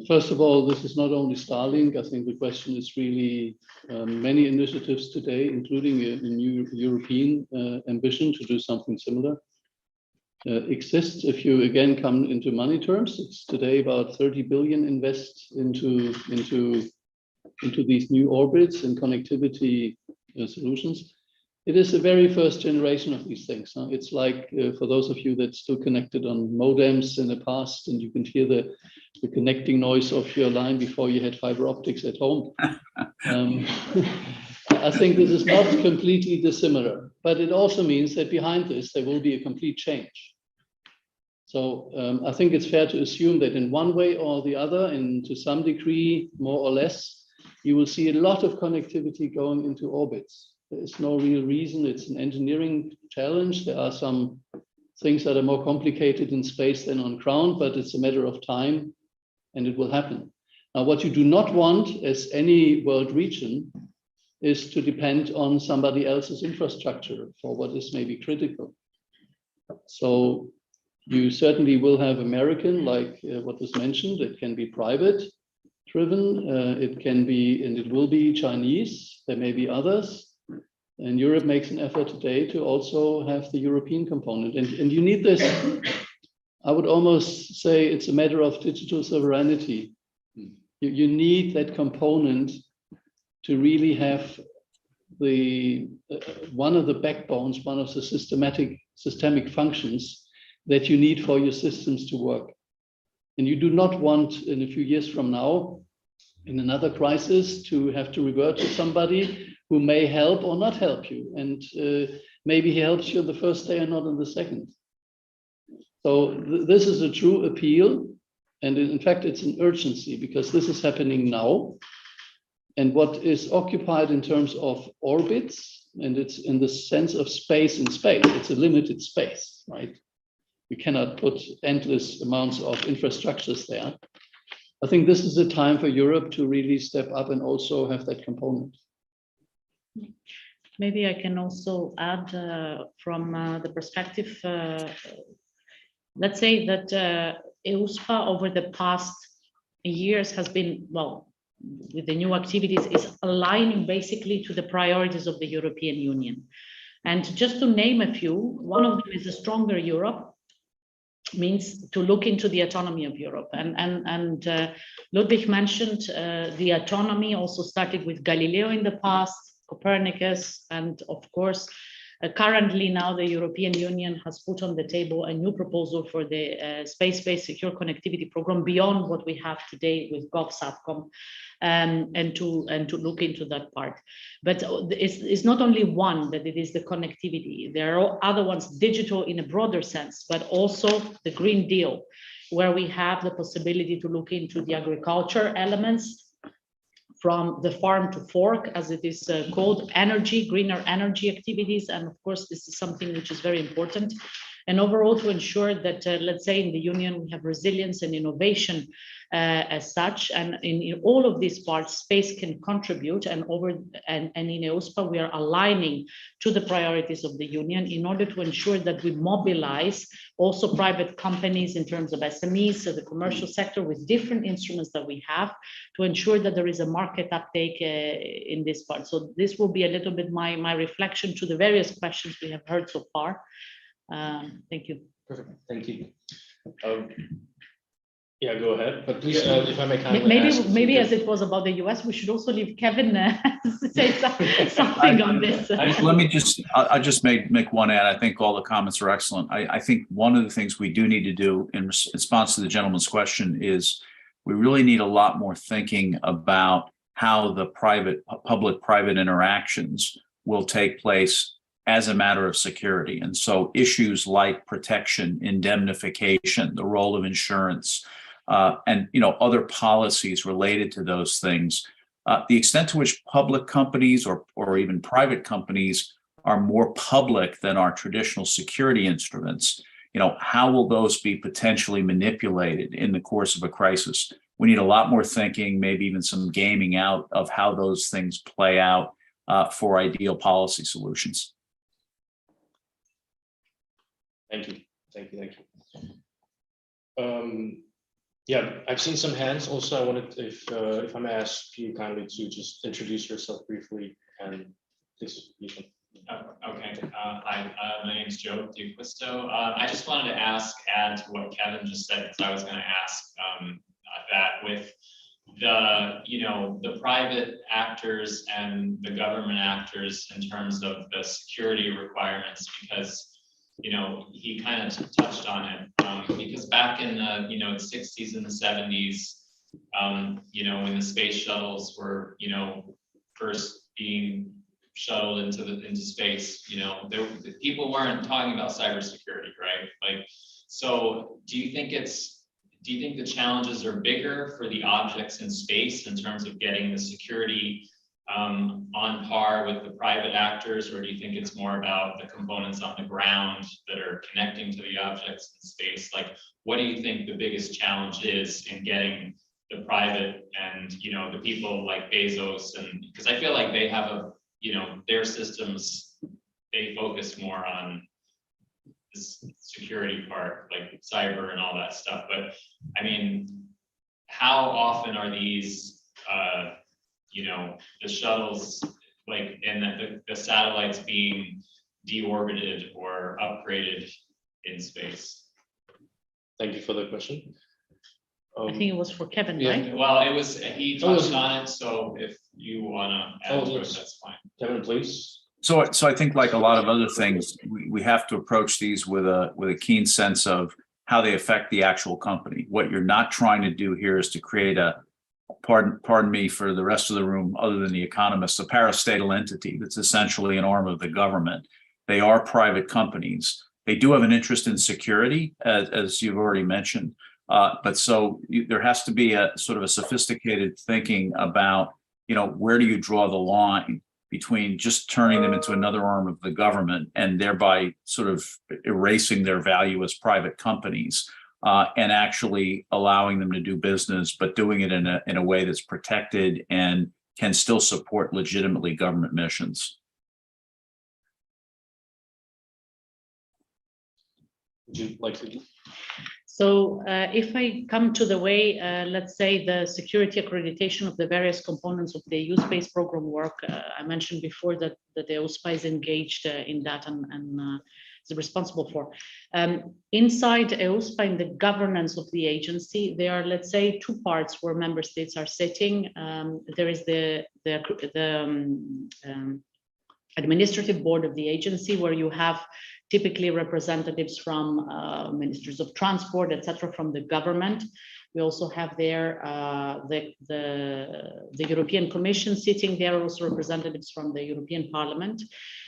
First of all, this is not only Starlink. I think the question is really many initiatives today, including a new European ambition to do something similar, exists. If you again come into money terms, it's today about 30 billion invest into these new orbits and connectivity solutions. It is the very first generation of these things. Huh? It's like for those of you that still connected on modems in the past, and you can hear the connecting noise of your line before you had fiber optics at home. I think this is not completely dissimilar, but it also means that behind this, there will be a complete change. So I think it's fair to assume that in one way or the other, and to some degree, more or less, you will see a lot of connectivity going into orbits. There is no real reason. It's an engineering challenge. There are some things that are more complicated in space than on ground, but it's a matter of time and it will happen. Now, what you do not want as any world region is to depend on somebody else's infrastructure for what is maybe critical. So you certainly will have American, like what was mentioned. It can be private driven. It can be, and it will be Chinese. There may be others. And Europe makes an effort today to also have the European component. And you need this, I would almost say it's a matter of digital sovereignty. You need that component to really have the one of the backbones, one of the systemic functions that you need for your systems to work. And you do not want in a few years from now, in another crisis, to have to revert to somebody who may help or not help you. And maybe he helps you the first day and not on the second. So this is a true appeal. And in fact, it's an urgency because this is happening now. And what is occupied in terms of orbits, and it's in the sense of space in space, it's a limited space, right? We cannot put endless amounts of infrastructures there. I think this is a time for Europe to really step up and also have that component. Maybe I can also add from the perspective, let's say that EUSPA over the past years has been, well, with the new activities, is aligning basically to the priorities of the European Union. And just to name a few, one of them is a stronger Europe, means to look into the autonomy of Europe. And Ludwig mentioned the autonomy also started with Galileo in the past, Copernicus, and of course, currently now the European Union has put on the table a new proposal for the space-based secure connectivity program beyond what we have today with GovSatcom, and to look into that part. But it's not only one that it is the connectivity. There are other ones, digital in a broader sense, but also the Green Deal, where we have the possibility to look into the agriculture elements, from the farm to fork, as it is called, energy, greener energy activities. And of course, this is something which is very important. And overall, to ensure that, let's say in the Union, we have resilience and innovation as such. And in all of these parts, space can contribute. And in EUSPA, we are aligning to the priorities of the Union in order to ensure that we mobilize also private companies in terms of SMEs, so the commercial sector, with different instruments that we have to ensure that there is a market uptake in this part. So this will be a little bit my reflection to the various questions we have heard so far. Thank you. Perfect. Thank you. Yeah, go ahead. But please, if I may kindly maybe as it was about the US, we should also leave Kevin say something on this. Let me I'll just make one add. I think all the comments are excellent. I think one of the things we do need to do in response to the gentleman's question is we really need a lot more thinking about how the public-private interactions will take place as a matter of security. And so issues like protection, indemnification, the role of insurance, and other policies related to those things, the extent to which public companies or even private companies are more public than our traditional security instruments, how will those be potentially manipulated in the course of a crisis? We need a lot more thinking, maybe even some gaming out of how those things play out for ideal policy solutions. Thank you. Yeah, I've seen some hands. Also, I wanted, if I may ask you kindly to just introduce yourself briefly and please. Okay. Hi, my name is Joe DiQuisto. I just wanted to add to what Kevin just said, because I was going to ask that with the private actors and the government actors in terms of the security requirements, because he kind of touched on it, because back in the the 60s and the 70s, when the space shuttles were first being shuttled into space, people weren't talking about cybersecurity, right? Like, so do you think the challenges are bigger for the objects in space in terms of getting the security on par with the private actors, or do you think it's more about the components on the ground that are connecting to the objects in space? Like, what do you think the biggest challenge is in getting the private and the people like Bezos, and because I feel like they have their systems, they focus more on this security part, like cyber and all that stuff. But I mean, how often are these the shuttles, like, and the satellites being deorbited or upgraded in space? Thank you for the question. I think it was for Kevin, yeah. right? Well, he touched on it, so if you want to add to it, that's fine. Kevin, please. So I think, like a lot of other things, we have to approach these with a keen sense of how they affect the actual company. What you're not trying to do here is to create pardon me for the rest of the room, other than the economists, a parastatal entity that's essentially an arm of the government. They are private companies. They do have an interest in security, as you've already mentioned. But so there has to be a sort of a sophisticated thinking about, where do you draw the line between just turning them into another arm of the government and thereby sort of erasing their value as private companies, and actually allowing them to do business, but doing it in a way that's protected and can still support legitimately government missions. Would you like to? So if I come to the way, let's say, the security accreditation of the various components of the EU space program work, I mentioned before that the EUSPA is engaged in that and is responsible for. Inside EUSPA, in the governance of the agency, there are, let's say, two parts where member states are sitting. There is the administrative board of the agency, where you have typically representatives from ministries of transport, etc., from the government. We also have there the European Commission sitting there, also representatives from the European Parliament.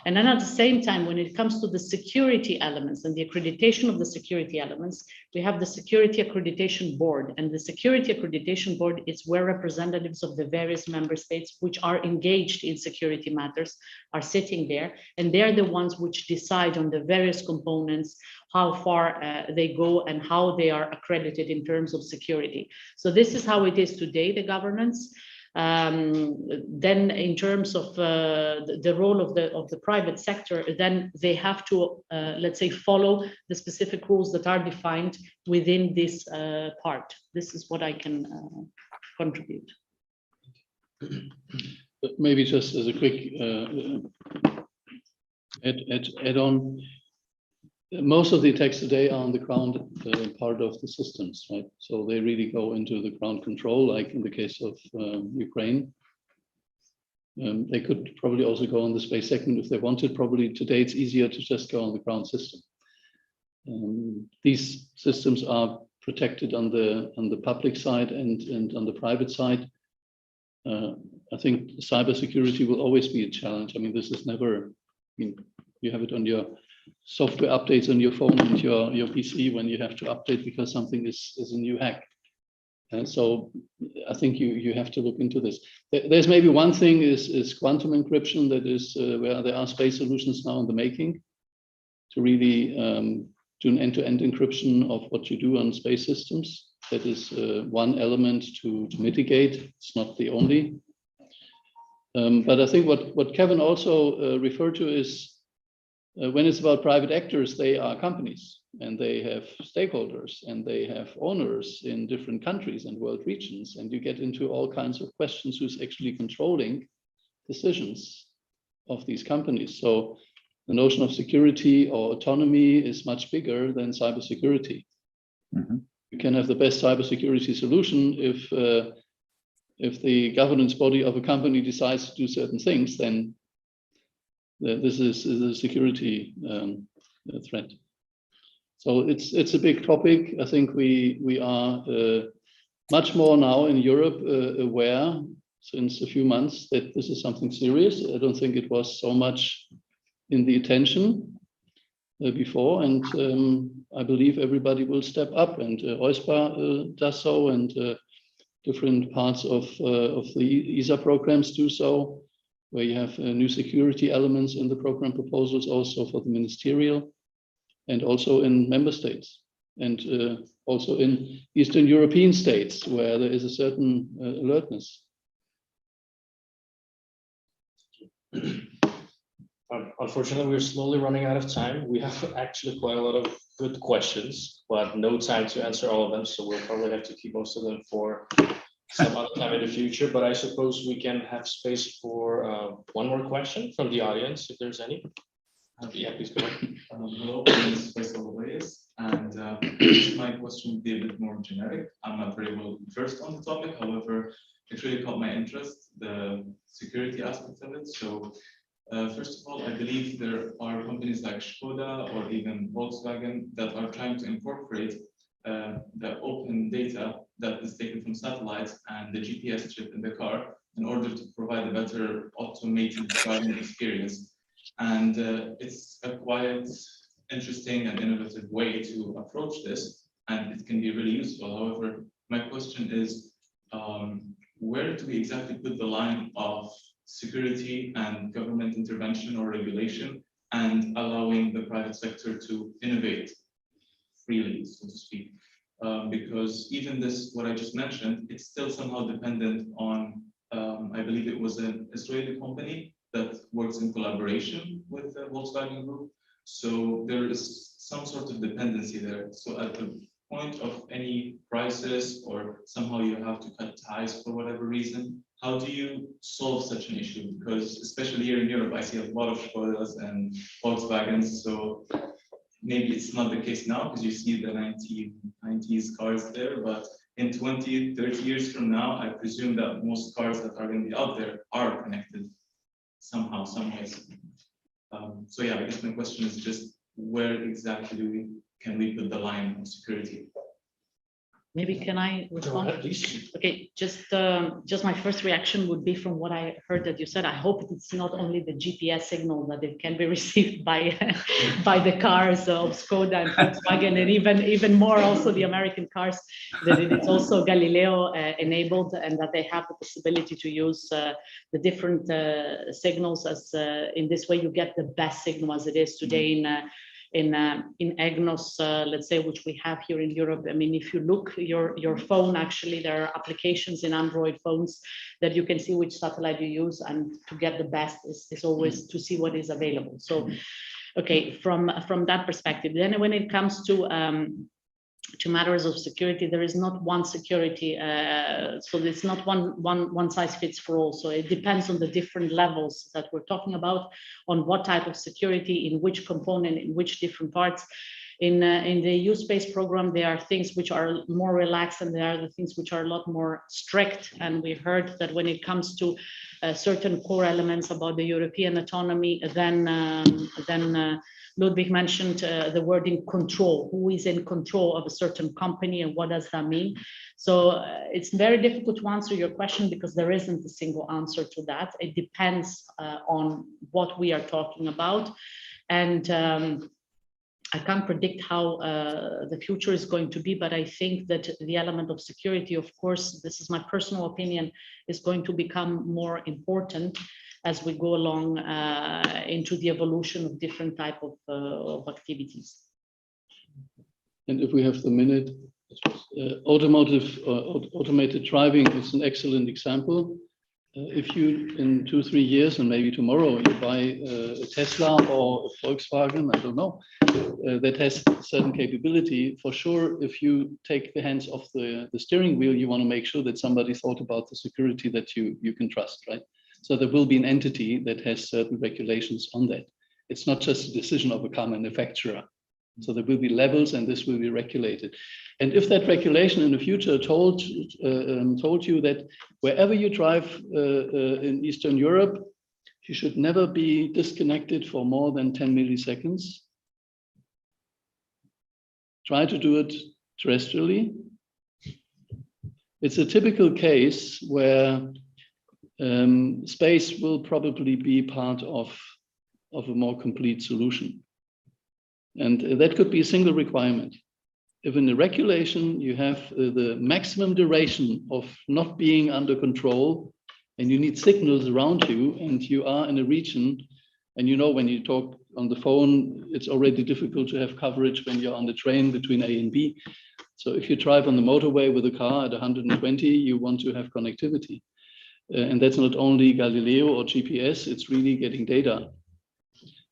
And then at the same time, when it comes to the security elements and the accreditation of the security elements, we have the Security Accreditation Board. And the Security Accreditation Board is where representatives of the various member states which are engaged in security matters are sitting there. And they're the ones which decide on the various components, how far they go and how they are accredited in terms of security. So this is how it is today, the governance. Then in terms of the role of the private sector, then they have to, let's say, follow the specific rules that are defined within this part. This is what I can contribute. Maybe just as a quick add on. Most of the attacks today are on the ground part of the systems, right? So they really go into the ground control, like in the case of Ukraine. They could probably also go on the space segment if they wanted. Probably today it's easier to just go on the ground system. These systems are protected on the public side and on the private side. I think cybersecurity will always be a challenge. I mean, this is never, you have it on your software updates on your phone and your PC when you have to update because something is a new hack. And so I think you have to look into this. There's maybe one thing is quantum encryption, that is where there are space solutions now in the making to really do an end-to-end encryption of what you do on space systems. That is one element to mitigate. It's not the only. But I think what Kevin also referred to is when it's about private actors, they are companies and they have stakeholders and they have owners in different countries and world regions. And you get into all kinds of questions who's actually controlling decisions of these companies. So the notion of security or autonomy is much bigger than cybersecurity. Mm-hmm. You can have the best cybersecurity solution if the governance body of a company decides to do certain things, then this is a security threat. So it's a big topic. I think we are much more now in Europe aware since a few months that this is something serious. I don't think it was so much in the attention before, and I believe everybody will step up, and OISPA does so, and different parts of the ESA programs do so, where you have new security elements in the program proposals also for the ministerial, and also in member states, and also in Eastern European states where there is a certain alertness. Unfortunately, we're slowly running out of time. We have actually quite a lot of good questions, but no time to answer all of them. So we'll probably have to keep most of them for some other time in the future. But I suppose we can have space for one more question from the audience, if there's any. Yeah, please go ahead. Hello, my name is Faisal Reyes, and my question would be a bit more generic. I'm not very well versed on the topic, however, it really caught my interest, the security aspect of it. So first of all, I believe there are companies like Skoda or even Volkswagen that are trying to incorporate the open data that is taken from satellites and the GPS chip in the car in order to provide a better automated driving experience. And it's a quite interesting and innovative way to approach this, and it can be really useful. However, my question is, where do we exactly put the line of security and government intervention or regulation and allowing the private sector to innovate freely, so to speak? Because even this, what I just mentioned, it's still somehow dependent on, I believe it was an Israeli company that works in collaboration with the Volkswagen Group. So there is some sort of dependency there. So at the point of any crisis or somehow you have to cut ties for whatever reason, how do you solve such an issue? Because especially here in Europe, I see a lot of Skodas and Volkswagens. So maybe it's not the case now because you see the 1990s cars there, but in 20, 30 years from now, I presume that most cars that are going to be out there are connected somehow, some ways. So yeah, I guess my question is just where exactly can we put the line of security? Maybe can I respond? Please. Okay, just my first reaction would be from what I heard that you said. I hope it's not only the GPS signal that it can be received by by the cars of Skoda and Volkswagen, and even more also the American cars, that it is also Galileo enabled, and that they have the possibility to use the different signals as in this way you get the best signal as it is today in EGNOS, let's say, which we have here in Europe. I mean, if you look your phone, actually, there are applications in Android phones that you can see which satellite you use, and to get the best is always to see what is available. So, okay, from that perspective, then when it comes to matters of security, there is not one security, so it's not one size fits for all. So it depends on the different levels that we're talking about, on what type of security, in which component, in which different parts. In the EU space program, there are things which are more relaxed, and there are the things which are a lot more strict. And we heard that when it comes to certain core elements about the European autonomy, then Ludwig mentioned the word in control. Who is in control of a certain company, and what does that mean? So it's very difficult to answer your question because there isn't a single answer to that. It depends on what we are talking about. And I can't predict how the future is going to be, but I think that the element of security, of course, this is my personal opinion, is going to become more important as we go along into the evolution of different type of activities. And if we have the minute, automated driving is an excellent example. If you, in 2-3 years, and maybe tomorrow, you buy a Tesla or a Volkswagen, I don't know, that has certain capability, for sure, if you take the hands off the steering wheel, you want to make sure that somebody thought about the security that you can trust, right? So there will be an entity that has certain regulations on that. It's not just a decision of a car manufacturer. So there will be levels, and this will be regulated. And if that regulation in the future told you that wherever you drive in Eastern Europe, you should never be disconnected for more than 10 milliseconds, try to do it terrestrially. It's a typical case where space will probably be part of a more complete solution. And that could be a single requirement. If in the regulation you have the maximum duration of not being under control, and you need signals around you, and you are in a region, and you know when you talk on the phone, it's already difficult to have coverage when you're on the train between A and B. So if you drive on the motorway with a car at 120, you want to have connectivity. And that's not only Galileo or GPS, it's really getting data.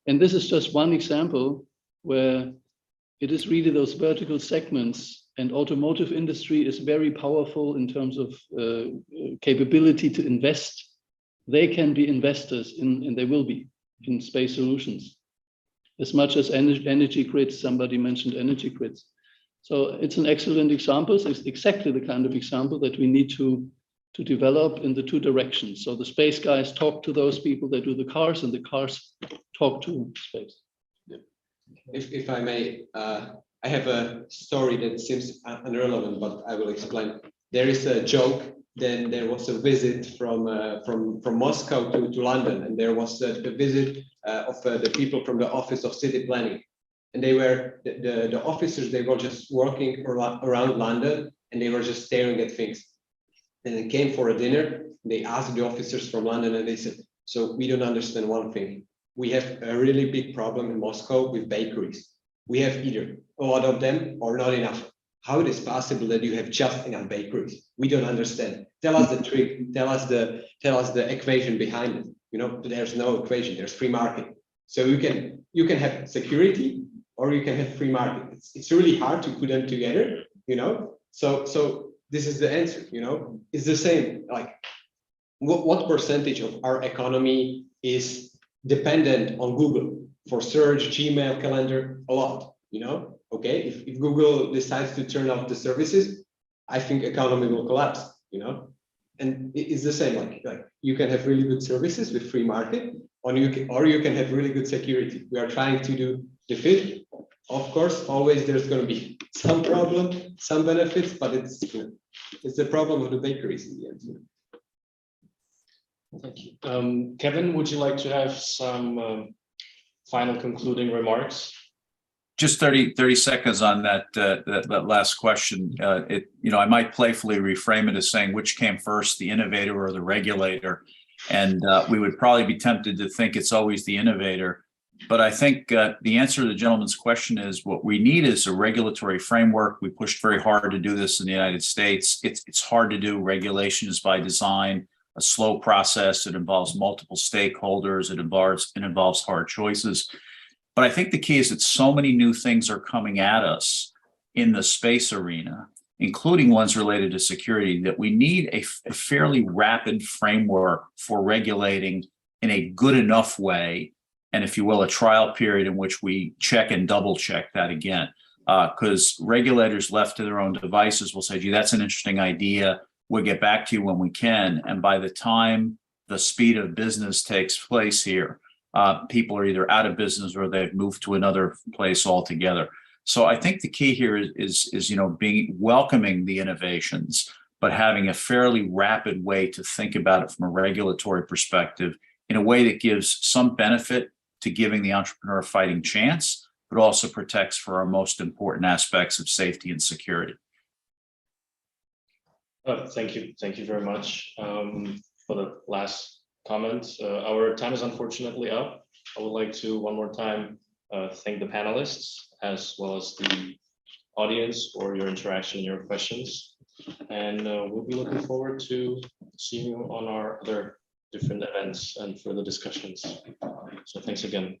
And this is just one example where it is really those vertical segments, and automotive industry is very powerful in terms of capability to invest. They can be investors in, and they will be, in space solutions. As much as energy grids, somebody mentioned energy grids. So it's an excellent example. It's exactly the kind of example that we need to develop in the two directions. So the space guys talk to those people that do the cars, and the cars talk to space. If I may, I have a story that seems irrelevant, but I will explain. There is a joke. Then there was a visit from Moscow to London, and there was a visit of the people from the Office of City Planning, and they were the officers. They were just working around London, and they were just staring at things. And they came for a dinner. They asked the officers from London, and they said, "So we don't understand one thing. We have a really big problem in Moscow with bakeries. We have either a lot of them or not enough. How it is possible that you have just enough bakeries? We don't understand. Tell us the trick. Tell us the equation behind it. You know, there's no equation. There's free market. So you can have security or you can have free market. It's really hard to put them together. You know, so this is the answer. You know, it's the same. Like, what percentage of our economy is dependent on Google for search, Gmail, calendar? A lot, you know. Okay, if Google decides to turn off the services, I think economy will collapse, you know. And it's the same, like you can have really good services with free market, or you can have really good security. We are trying to do the fit. Of course, always there's going to be some problem, some benefits, but it's the problem of the bakeries in the end. You know? Thank you. Kevin, would you like to have some final concluding remarks? Just 30 seconds on that last question. I might playfully reframe it as saying which came first, the innovator or the regulator? And we would probably be tempted to think it's always the innovator. But I think the answer to the gentleman's question is what we need is a regulatory framework. We pushed very hard to do this in the United States. It's hard to do. Regulation is by design a slow process. It involves multiple stakeholders. It involves hard choices. But I think the key is that so many new things are coming at us in the space arena, including ones related to security, that we need a fairly rapid framework for regulating in a good enough way, and if you will, a trial period in which we check and double check that again. Because regulators left to their own devices will say, gee, that's an interesting idea. We'll get back to you when we can. And by the time the speed of business takes place here, people are either out of business or they've moved to another place altogether. So I think the key here is welcoming the innovations, but having a fairly rapid way to think about it from a regulatory perspective in a way that gives some benefit to giving the entrepreneur a fighting chance, but also protects for our most important aspects of safety and security. Thank you very much for the last comment. Our time is unfortunately up. I would like to one more time thank the panelists as well as the audience for your interaction and your questions. And we'll be looking forward to seeing you on our other different events and further discussions. So thanks again.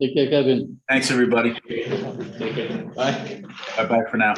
Take care, Kevin. Thanks, everybody. Take care. Bye. Bye-bye for now.